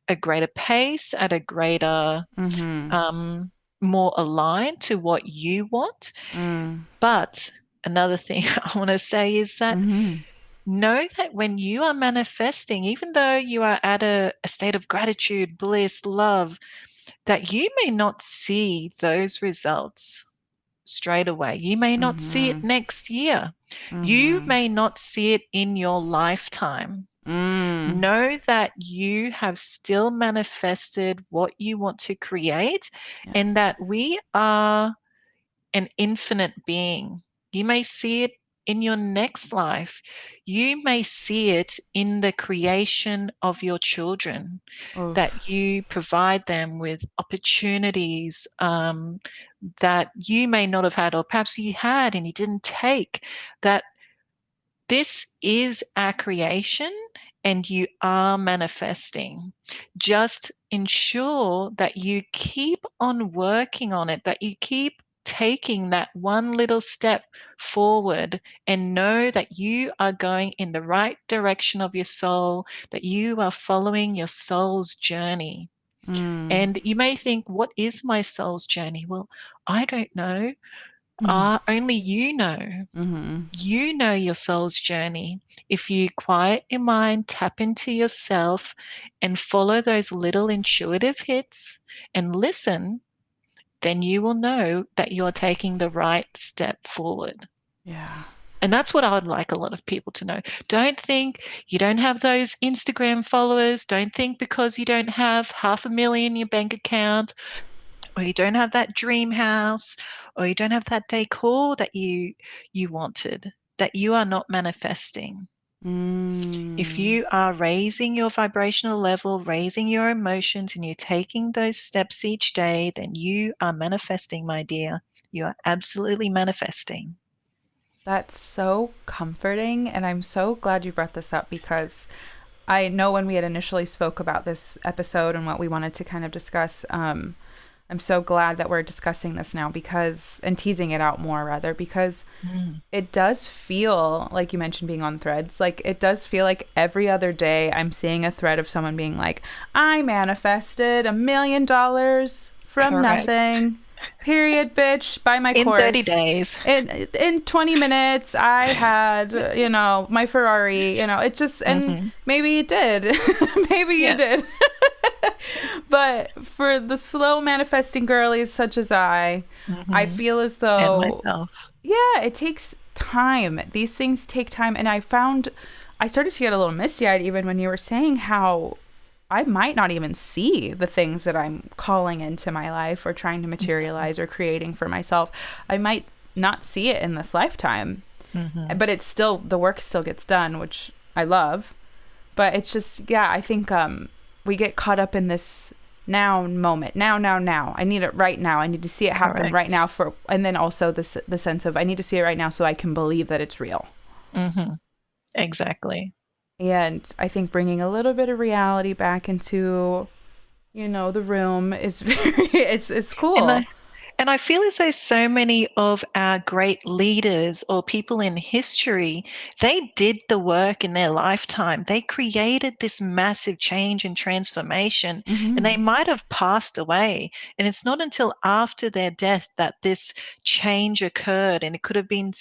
a greater pace, at a greater, Mm-hmm. more aligned to what you want. Mm. But another thing I want to say is that Mm-hmm. know that when you are manifesting, even though you are at a state of gratitude, bliss, love, that you may not see those results straight away. You may not see it Mm-hmm. next year. You Mm-hmm. may not see it in your lifetime. Mm. Know that you have still manifested what you want to create, Yeah. and that we are an infinite being. You may see it in your next life. You may see it in the creation of your children, that Oof. you provide them with opportunities that you may not have had, or perhaps you had and you didn't take, that this is our creation and you are manifesting. Just ensure that you keep on working on it, that you keep taking that one little step forward, and know that you are going in the right direction of your soul, that you are following your soul's journey. Mm. And you may think, what is my soul's journey? Well, I don't know. Mm. Only you know. Mm-hmm. You know your soul's journey. If you quiet your mind, tap into yourself, and follow those little intuitive hits and listen, then you will know that you're taking the right step forward. Yeah. And that's what I would like a lot of people to know. Don't think you don't have those Instagram followers. Don't think because you don't have 500,000 in your bank account, or you don't have that dream house, or you don't have that decor that you wanted, that you are not manifesting. If Mm. you are raising your vibrational level, raising your emotions, and you're taking those steps each day, then you are manifesting, my dear. You are absolutely manifesting. That's so comforting, and I'm so glad you brought this up because I know when we had initially spoke about this episode and what we wanted to kind of discuss, I'm so glad that we're discussing this now because, and teasing it out more rather, because Mm. it does feel like you mentioned being on threads. Like it does feel like every other day I'm seeing a thread of someone being like, I manifested $1 million from Correct. nothing. Period, bitch. Buy my In 30 course. days. In 20 minutes, I had, my Ferrari. It just, and Hmm. maybe you did. Maybe you Yeah. did. But for the slow manifesting girlies such as I Hmm. feel as And though, myself. yeah, it takes time. These things take time. And I started to get a little misty eyed even when you were saying how I might not even see the things that I'm calling into my life or trying to materialize or creating for myself. I might not see it in this lifetime, Hmm. but it's still, the work still gets done, which I love. But it's just, yeah, I think we get caught up in this now moment. Now. I need it right now. I need to see it happen right Correct. now and then also the sense of I need to see it right now so I can believe that it's real. Hmm. Exactly. And I think bringing a little bit of reality back into, the room is it's And cool. And I feel as though so many of our great leaders or people in history, they did the work in their lifetime. They created this massive change and transformation, and they Mm-hmm. might have passed away. And it's not until after their death that this change occurred. And it could have been,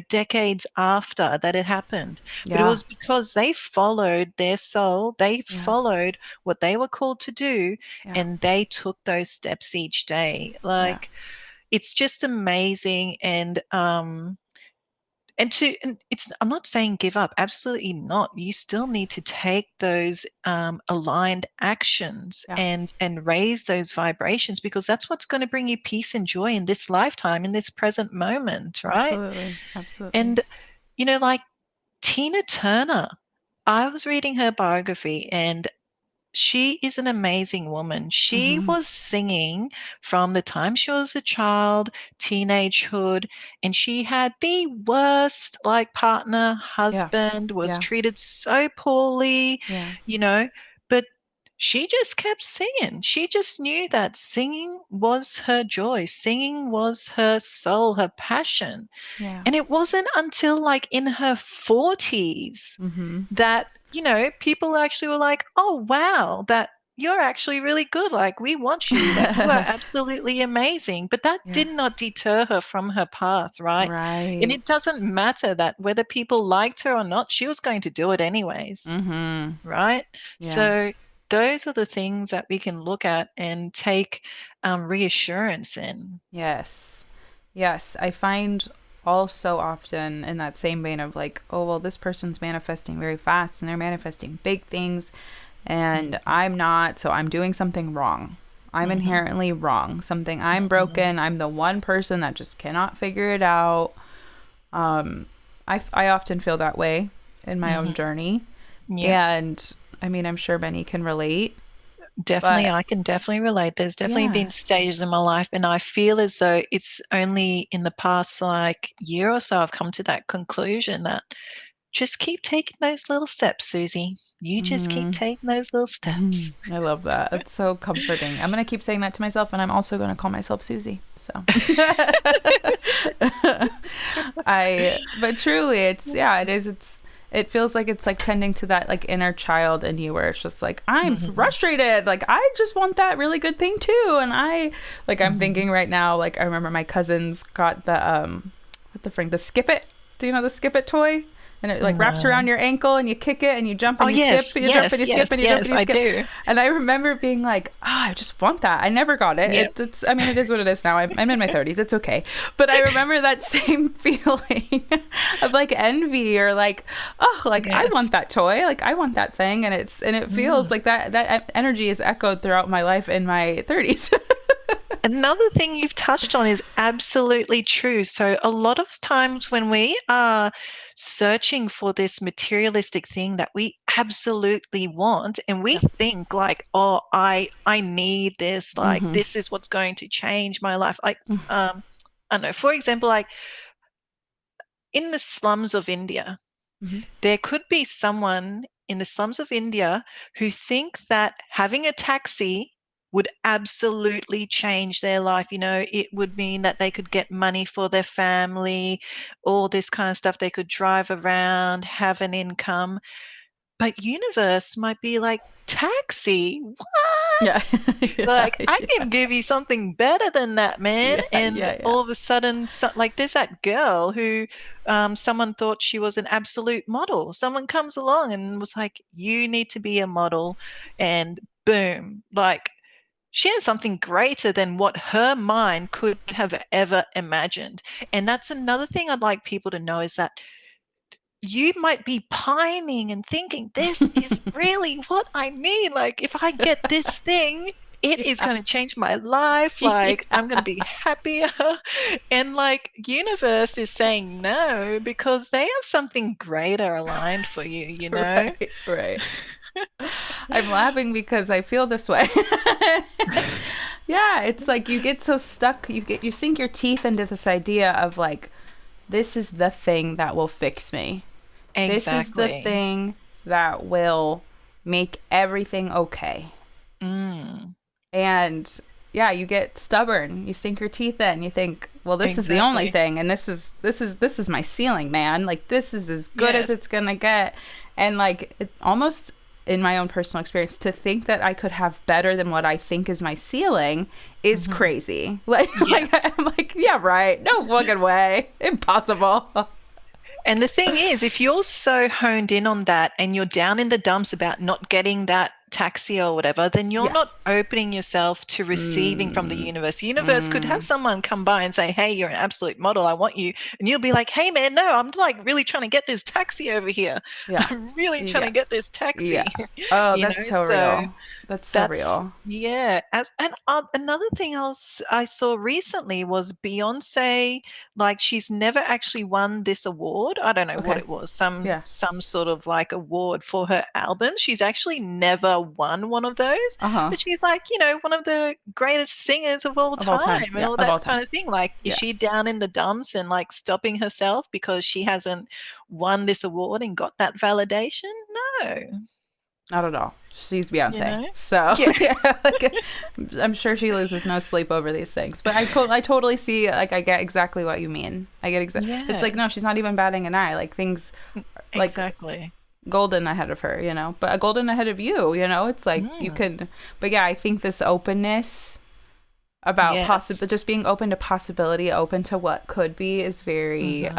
decades after that it happened. But it Yeah. was because they followed their soul, they Yeah. followed what they were called to do, Yeah. and they took those steps each day. Yeah. Like, it's just amazing. And it's, I'm not saying give up, absolutely not. You still need to take those aligned actions Yeah. and raise those vibrations, because that's what's going to bring you peace and joy in this lifetime, in this present moment, right? Absolutely. Absolutely. And like Tina Turner, I was reading her biography, and she is an amazing woman. She Mm-hmm. was singing from the time she was a child, teenagehood, and she had the worst like partner, Yeah. husband, was Yeah. treated so poorly, Yeah. you know, but she just kept singing. She just knew that singing was her joy, singing was her soul, her passion. Yeah. And it wasn't until like in her 40s Mm-hmm. that, people actually were like, oh, wow, that. you're actually really good. Like, we want you. Like, you are absolutely amazing. But that Yeah. did not deter her from her path, right? And Right. it doesn't matter that whether people liked her or not, she was going to do it anyways, Mm-hmm. right? Yeah. So those are the things that we can look at and take reassurance in. Yes. Yes. I find all so often in that same vein of like, oh, well, this person's manifesting very fast and they're manifesting big things and I'm not, so I'm doing something wrong. I'm Mm-hmm. inherently wrong. Something I'm Mm-hmm. broken. I'm the one person that just cannot figure it out. I often feel that way in my own Mm-hmm. journey. Yeah. And I mean, I'm sure many can relate, Definitely, but I can definitely relate. There's definitely yeah. been stages in my life, and I feel as though it's only in the past like year or so I've come to that conclusion that just keep taking those little steps, Susie. You just keep Mm-hmm. taking those little steps. I love that. It's so comforting. I'm going to keep saying that to myself, and I'm also going to call myself Susie. So, but truly, it is. It feels like it's like tending to that like inner child in you where it's just like, I'm Mhm, frustrated. Like, I just want that really good thing too. And I'm mhm. thinking right now, like, I remember my cousins got the Skip It. Do you know the Skip It toy? And it like wraps No. around your ankle and you kick it and you jump Oh, and you skip yes, and you jump and yes, you skip yes, and you jump and yes, you I skip. do. And I remember being like, I just want that. I never got it. Yep. It's I mean, it is what it is now. I'm in my 30s. It's okay. But I remember that same feeling of like envy or like, oh, like I Yes. want that toy. Like I want that thing. And it feels Mm. like that energy is echoed throughout my life in my 30s. Another thing you've touched on is absolutely true. So, a lot of times when we are searching for this materialistic thing that we absolutely want, and we Yep. think like, "Oh, I need this. Like, Mm-hmm. this is what's going to change my life." Like, I don't know. For example, like in the slums of India, Mm-hmm. there could be someone in the slums of India who think that having a taxi would absolutely change their life. You know, it would mean that they could get money for their family, all this kind of stuff. They could drive around, have an income. But universe might be like, taxi? Yeah. What? Yeah. Like, I Yeah. can give you something better than that, man. Yeah. And Yeah. Yeah. all of a sudden, like, there's that girl who someone thought she was an absolute model. Someone comes along and was like, you need to be a model. And boom, like, she has something greater than what her mind could have ever imagined. And that's another thing I'd like people to know is that you might be pining and thinking, this is really what I need. Like, if I get this thing, it is Yeah. going to change my life. Like, I'm going to be happier. And like, universe is saying no because they have something greater aligned for you, you know? Right. Right. I'm laughing because I feel this way. Yeah, it's like you get so stuck, you sink your teeth into this idea of like this is the thing that will fix me. This is the Exactly. thing that will make everything okay. Mm, And yeah, you get stubborn. You sink your teeth in. You think, well, this is the only exactly. thing, and this is my ceiling, man. Like this is as good as Yes. it's gonna get. And like it, almost in my own personal experience, to think that I could have better than what I think is my ceiling is Hmm. crazy. Like, Yes. I'm like, yeah, right. No fucking way. Impossible. And the thing is, if you're so honed in on that and you're down in the dumps about not getting that taxi or whatever, then you're Yeah. not opening yourself to receiving from the Mm, universe. The universe could have mm, someone come by and say, hey, you're an absolute model. I want you. And you'll be like, hey, man, no, I'm like really trying to get this taxi over here. yeah. I'm really trying Yeah. to get this Yeah. taxi, Oh, you that's know? so So real. That's so that's real. yeah. And another thing else I saw recently was Beyonce. Like, she's never actually won this award. I don't know what Okay. it was. Yeah. Some sort of like award for her album. She's actually never won one of those. Uh-huh. But she's like, you know, one of the greatest singers of all Of all time time. and Yeah, all of that all time. kind of thing. Like, is Yeah. she down in the dumps and like stopping herself because she hasn't won this award and got that validation? No, Not at all. She's you Beyonce. know? So, Yeah. yeah, like, I'm sure she loses no sleep over these things. But I totally see, like, I get exactly what you mean. I get It's Yeah. like, no, she's not even batting an eye. Like, things, like, Exactly. golden ahead of her, you know, but a golden ahead of you, you know, it's like you could, but yeah, I think this openness about just being open to possibility, open to what could be is very,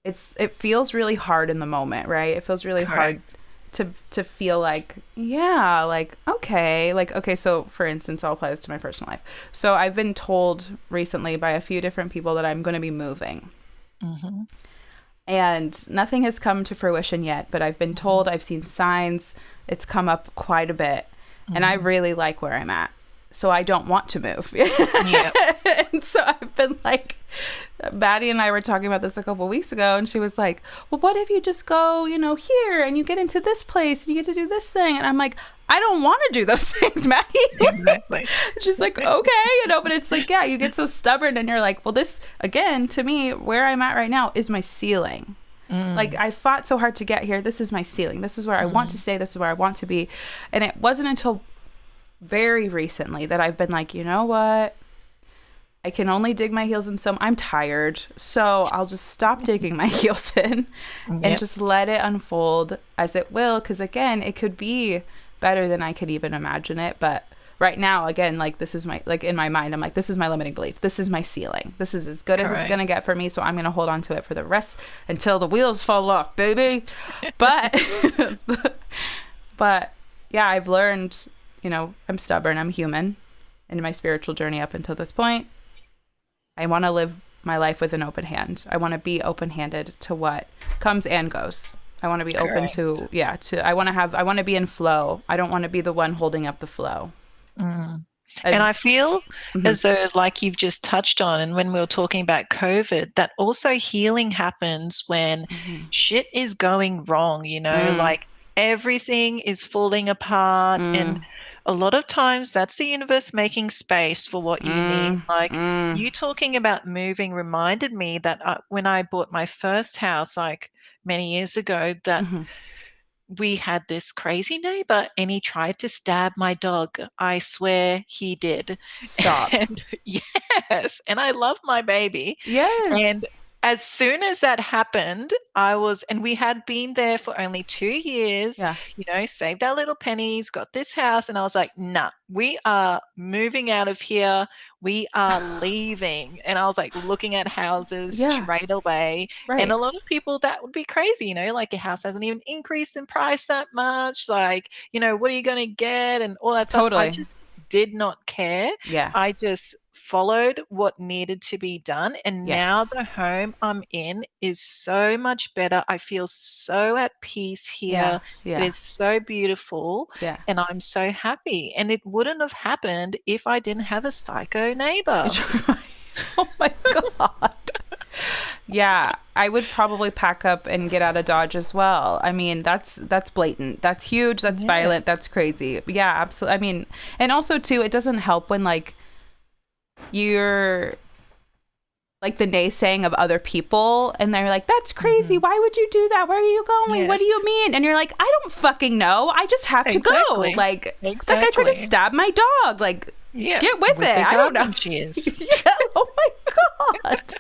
it feels really hard in the moment, right? It feels really hard to feel like, yeah, like, okay, so for instance, I'll apply this to my personal life. So I've been told recently by a few different people that I'm going to be moving. And nothing has come to fruition yet, but I've been told, I've seen signs, it's come up quite a bit. And I really like where I'm at. So I don't want to move. And so I've been like, Maddie and I were talking about this a couple of weeks ago, and she was like, well, what if you just go, you know, here and you get into this place and you get to do this thing? And I'm like, I don't want to do those things, Maddie. Exactly. She's like, okay, you know, but it's like, yeah, you get so stubborn and you're like, well, this, again, to me, where I'm at right now is my ceiling. Like, I fought so hard to get here. This is my ceiling. This is where I want to stay. This is where I want to be. And it wasn't until very recently that I've been like, you know what? I can only dig my heels in some. I'm tired. So I'll just stop digging my heels in and just let it unfold as it will. Because again, it could be better than I could even imagine it. But right now, again, like this is my, like in my mind, I'm like, this is my limiting belief. This is my ceiling. This is as good as it's going to get for me. So I'm going to hold on to it for the rest until the wheels fall off, baby. But, but yeah, I've learned, you know, I'm stubborn. I'm human in my spiritual journey up until this point. I want to live my life with an open hand. I want to be open-handed to what comes and goes. I want to be open to, I want to be in flow. I don't want to be the one holding up the flow. And I feel as though, like you've just touched on, and when we were talking about COVID, that also healing happens when shit is going wrong, you know, like everything is falling apart. And a lot of times that's the universe making space for what you need. Like you talking about moving reminded me that when I bought my first house, like many years ago, that we had this crazy neighbor and he tried to stab my dog. I swear he did. Stop. And yes. And I love my baby. Yes. And as soon as that happened, and we had been there for only 2 years, you know, saved our little pennies, got this house. And I was like, nah, we are moving out of here. We are leaving. And I was like looking at houses straight away. And a lot of people, that would be crazy, you know, like your house hasn't even increased in price that much. Like, you know, what are you going to get? And all that stuff. I just did not care. I just followed what needed to be done. And now the home I'm in is so much better. I feel so at peace here. It is so beautiful. And I'm so happy. And it wouldn't have happened if I didn't have a psycho neighbor. Oh my God. Yeah, I would probably pack up and get out of Dodge as well. I mean, that's blatant. That's huge. That's violent. That's crazy. Yeah, absolutely. I mean, and also too, it doesn't help when like you're like the naysaying of other people and they're like, that's crazy. Why would you do that? Where are you going? What do you mean? And you're like, I don't fucking know. I just have to go. Like, that guy tried to stab my dog. Like, get with it. I don't know. She is. Oh my God.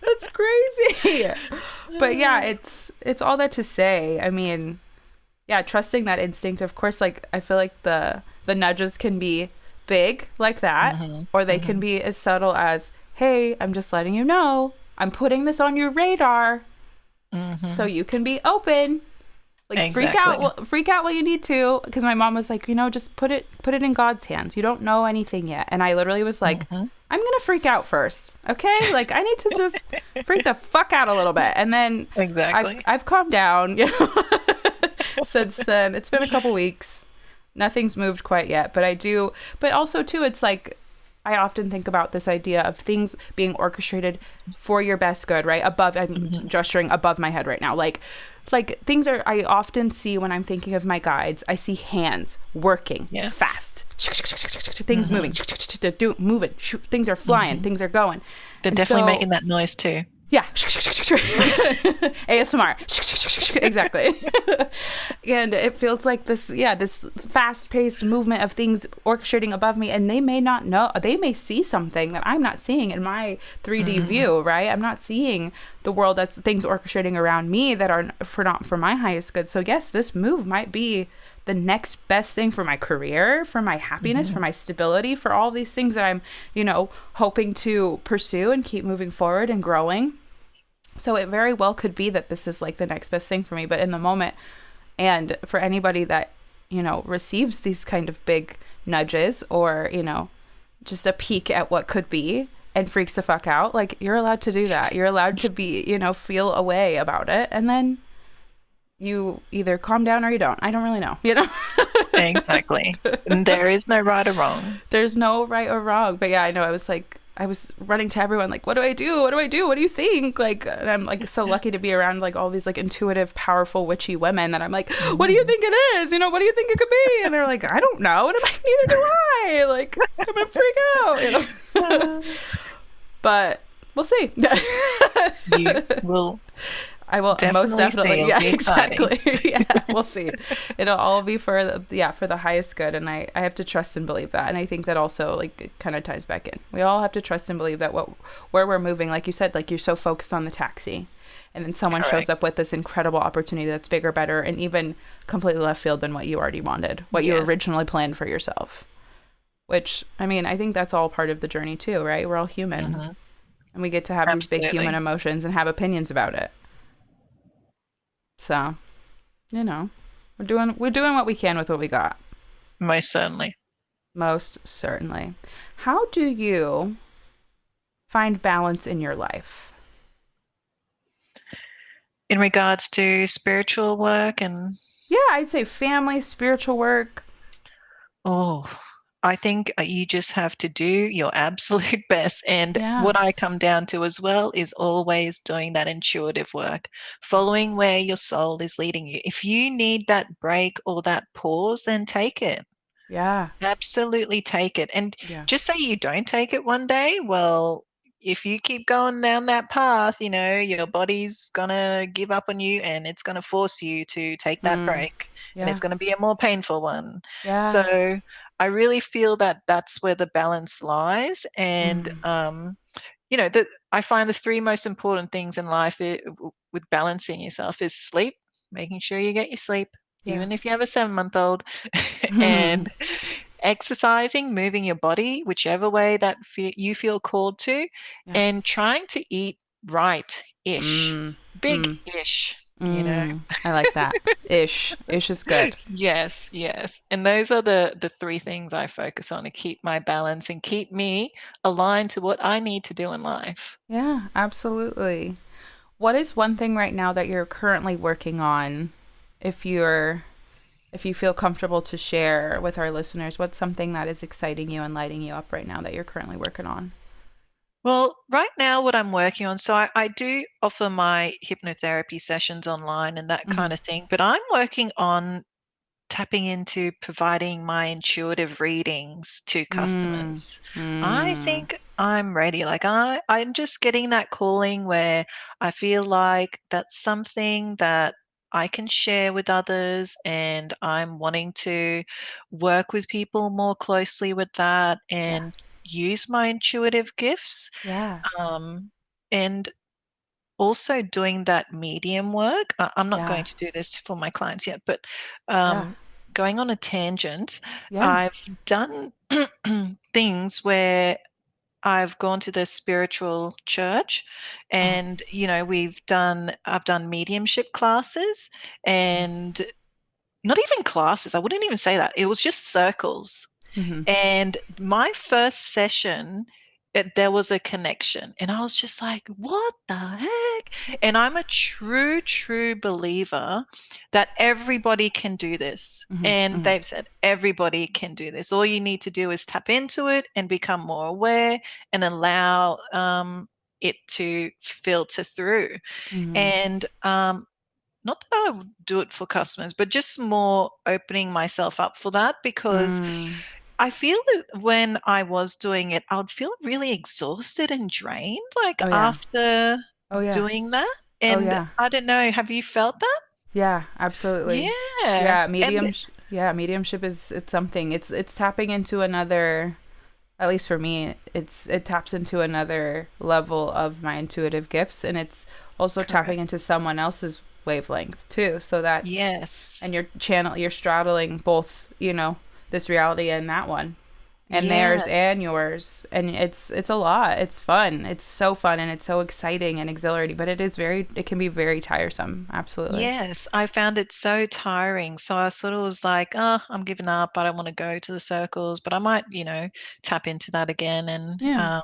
That's crazy. But yeah, it's all that to say. I mean, yeah, trusting that instinct. Of course, like I feel like the nudges can be big like that, or they can be as subtle as, hey, I'm just letting you know, I'm putting this on your radar so you can be open. Like freak out what you need to, because my mom was like, you know, just put it in God's hands. You don't know anything yet. And I literally was like, I'm gonna freak out first, okay? Like I need to just freak the fuck out a little bit, and then I've calmed down, you know. Since then. It's been a couple weeks. Nothing's moved quite yet, but also too, it's like I often think about this idea of things being orchestrated for your best good, right? I'm gesturing above my head right now. Like things are, I often see when I'm thinking of my guides, I see hands working fast. Things moving, moving. Things are flying. Things are going. They're definitely making that noise too. Yeah. ASMR. Exactly. And it feels like this fast-paced movement of things orchestrating above me, and they may not know, they may see something that I'm not seeing in my 3D view, right? I'm not seeing the world that's things orchestrating around me that are not for my highest good. So yes, this move might be the next best thing for my career, for my happiness, for my stability, for all these things that I'm, hoping to pursue and keep moving forward and growing. So it very well could be that this is like the next best thing for me. But in the moment, and for anybody that, receives these kind of big nudges or, just a peek at what could be and freaks the fuck out, like, you're allowed to do that. You're allowed to be, feel a way about it. And then you either calm down or you don't. I don't really know, Exactly. And there is no right or wrong. There's no right or wrong. But yeah, I know. I was running to everyone like, what do I do? What do I do? What do you think? Like, and I'm like so lucky to be around like all these like intuitive, powerful, witchy women that I'm like, what do you think it is? What do you think it could be? And they're like, I don't know. And I'm like, neither do I. Like, I'm gonna freak out. But we'll see. You will. I will most definitely. Yeah, exactly. Yeah, we'll see. It'll all be for the highest good, and I have to trust and believe that. And I think that also like it kind of ties back in. We all have to trust and believe that where we're moving, like you said, like you're so focused on the taxi, and then someone shows up with this incredible opportunity that's bigger, better, and even completely left field than what you already wanted, what you originally planned for yourself. Which, I mean, I think that's all part of the journey too, right? We're all human, and we get to have these big human emotions and have opinions about it. So, we're doing what we can with what we got. Most certainly. Most certainly. How do you find balance in your life? In regards to spiritual work and... Yeah, I'd say family, spiritual work. Oh, I think you just have to do your absolute best. And what I come down to as well is always doing that intuitive work, following where your soul is leading you. If you need that break or that pause, then take it. Yeah. Absolutely take it. And just say you don't take it one day, well, if you keep going down that path, your body's gonna give up on you and it's gonna force you to take that break. And it's gonna be a more painful one. So I really feel that that's where the balance lies. And I find the three most important things in life with balancing yourself is sleep, making sure you get your sleep, even if you have a 7-month-old, and exercising, moving your body, whichever way that you feel called to, and trying to eat right-ish, big-ish, I like that. Ish is good. Yes. And those are the three things I focus on to keep my balance and keep me aligned to what I need to do in life. Yeah, absolutely. What is one thing right now that you're currently working on? If you feel comfortable to share with our listeners, what's something that is exciting you and lighting you up right now that you're currently working on? Well, right now what I'm working on, so I do offer my hypnotherapy sessions online and that kind of thing, but I'm working on tapping into providing my intuitive readings to customers. I think I'm ready. Like I'm just getting that calling where I feel like that's something that I can share with others, and I'm wanting to work with people more closely with that and use my intuitive gifts. Yeah. And also doing that medium work. I'm not Yeah. going to do this for my clients yet, but Yeah. going on a tangent, Yeah. I've done things where I've gone to the spiritual church and, I've done mediumship classes and not even classes. I wouldn't even say that. It was just circles. And my first session, there was a connection, and I was just like, what the heck? And I'm a true, true believer that everybody can do this. And they've said, everybody can do this. All you need to do is tap into it and become more aware and allow it to filter through. And not that I would do it for customers, but just more opening myself up for that, because I feel that when I was doing it, I would feel really exhausted and drained, like Oh yeah. after Oh yeah. doing that. Oh And yeah. I don't know, have you felt that? Yeah, absolutely. Yeah. Yeah, And mediumship is it's something. It's tapping into another, at least for me, it taps into another level of my intuitive gifts, and it's also tapping correct. into someone else's wavelength too. So that's, Yes. and you're straddling both, this reality and that one, and theirs Yeah. and yours, and it's a lot. It's fun. It's so fun, and it's so exciting and exhilarating, but it can be very tiresome. Absolutely. Yes, I found it so tiring. So I sort of was like, oh, I'm giving up. I don't want to go to the circles, but I might, tap into that again and, Yeah,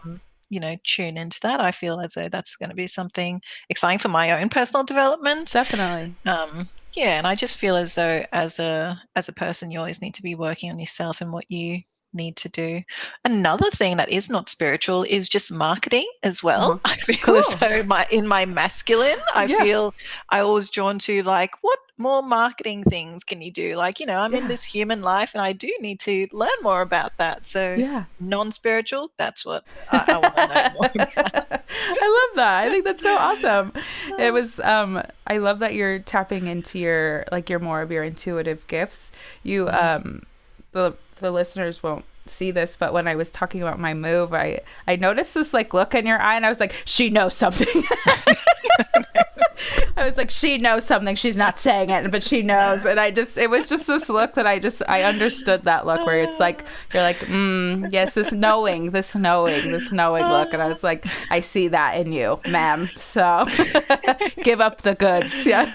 tune into that. I feel as though that's going to be something exciting for my own personal development. definitely. Yeah, and I just feel as though as a person, you always need to be working on yourself and what you need to do. Another thing that is not spiritual is just marketing as well. Uh-huh. I feel as Cool. though my masculine, I Yeah. feel I always drawn to like, what more marketing things can you do? Like, I'm in Yeah. this human life and I do need to learn more about that. So Yeah. non-spiritual, that's what I want to know more about. I love that. I think that's so awesome. It was I love that you're tapping into your more of your intuitive gifts. You the listeners won't see this, but when I was talking about my move, I noticed this like look in your eye, and I was like, she knows something. I was like, she knows something. She's not saying it, but she knows. And it was just this look that I understood that look where it's like, you're like, yes, this knowing look. And I was like, I see that in you, ma'am. So give up the goods. Yeah.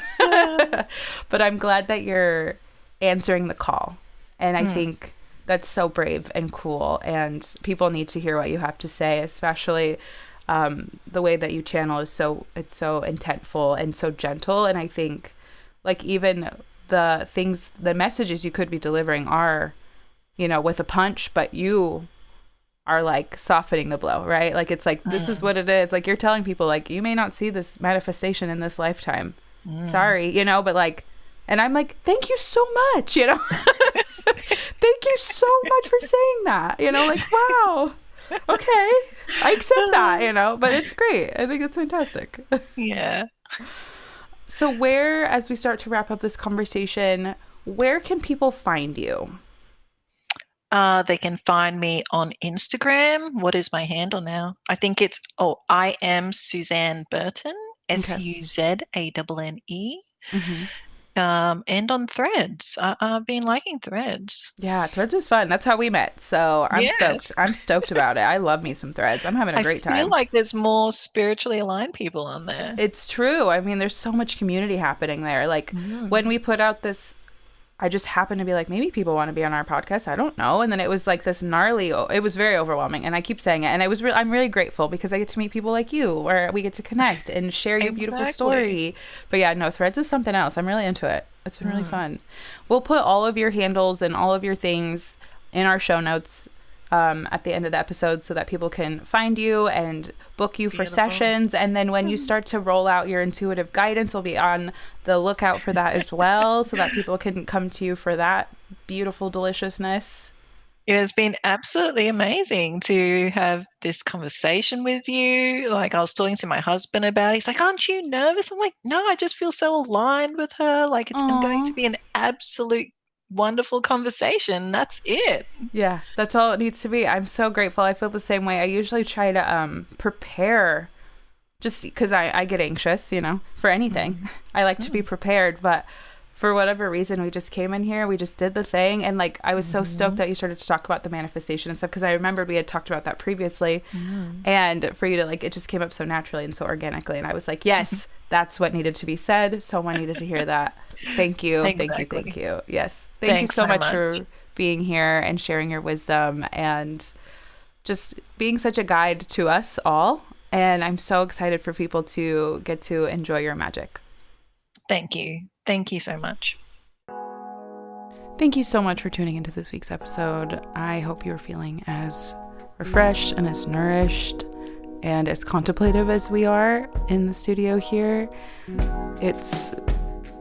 But I'm glad that you're answering the call. And I think that's so brave and cool. And people need to hear what you have to say, especially the way that you channel it's so intentful and so gentle. And I think like even the messages you could be delivering are, with a punch, but you are like softening the blow, right? Like it's like, this is what it is. Like you're telling people like, you may not see this manifestation in this lifetime. Sorry, but like, and I'm like, thank you so much, thank you so much for saying that, like, wow. Okay, I accept that, but it's great. I think it's fantastic. Yeah. So as we start to wrap up this conversation, where can people find you? They can find me on Instagram. What is my handle now? I think I am Suzanne Burton, Okay. Suzanne. Mm-hmm. And on Threads. I've been liking Threads. Yeah, Threads is fun. That's how we met. So I'm Yes. stoked. I'm stoked about it. I love me some Threads. I'm having a I great feel time. like there's more spiritually aligned people on there. It's true. I mean, there's so much community happening there. Like when we put out this, I just happened to be like, maybe people want to be on our podcast. I don't know. And then it was like this it was very overwhelming. And I keep saying it. And I'm really grateful because I get to meet people like you where we get to connect and share your beautiful story. But yeah, no, Threads is something else. I'm really into it. It's been really fun. We'll put all of your handles and all of your things in our show notes at the end of the episode so that people can find you and book you for sessions. And then when you start to roll out your intuitive guidance, we'll be on the lookout for that as well so that people can come to you for that beautiful deliciousness. It has been absolutely amazing to have this conversation with you. Like I was talking to my husband about it. He's like, aren't you nervous? I'm like, no, I just feel so aligned with her. Like it's going to be an absolute wonderful conversation. That's it. Yeah, that's all it needs to be. I'm so grateful. I feel the same way. I usually try to prepare just because I get anxious, for anything. I like to be prepared, but for whatever reason, we just came in here, we just did the thing. And like, I was so stoked that you started to talk about the manifestation and stuff because I remembered we had talked about that previously. And for you to like, it just came up so naturally and so organically. And I was like, yes, that's what needed to be said. Someone needed to hear that. Thank you. Exactly. Thank you. Yes. Thank you so much for being here and sharing your wisdom and just being such a guide to us all. And I'm so excited for people to get to enjoy your magic. Thank you. Thank you so much. Thank you so much for tuning into this week's episode. I hope you're feeling as refreshed and as nourished and as contemplative as we are in the studio here. It's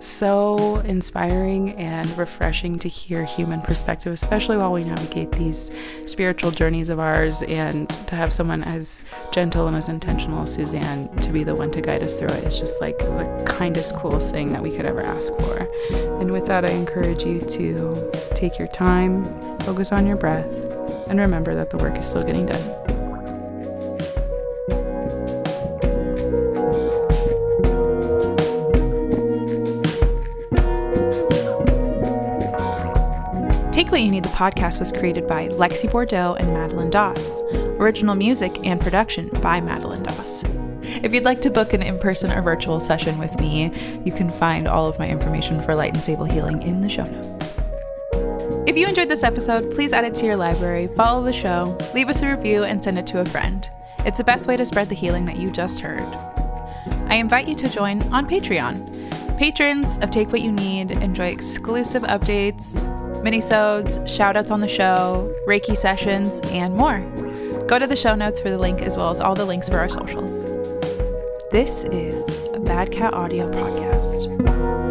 so inspiring and refreshing to hear human perspective, especially while we navigate these spiritual journeys of ours, and to have someone as gentle and as intentional as Suzanne to be the one to guide us through it. It's just like the kindest, coolest thing that we could ever ask for. And with that, I encourage you to take your time, focus on your breath, and remember that the work is still getting done. Take What You Need, the podcast was created by Lexi Bordeaux and Madeline Doss. Original music and production by Madeline Doss. If you'd like to book an in-person or virtual session with me, you can find all of my information for Light and Sable Healing in the show notes. If you enjoyed this episode, please add it to your library, follow the show, leave us a review, and send it to a friend. It's the best way to spread the healing that you just heard. I invite you to join on Patreon. Patrons of Take What You Need enjoy exclusive updates, minisodes, shout-outs on the show, Reiki sessions, and more. Go to the show notes for the link, as well as all the links for our socials. This is a Bad Cat Audio podcast.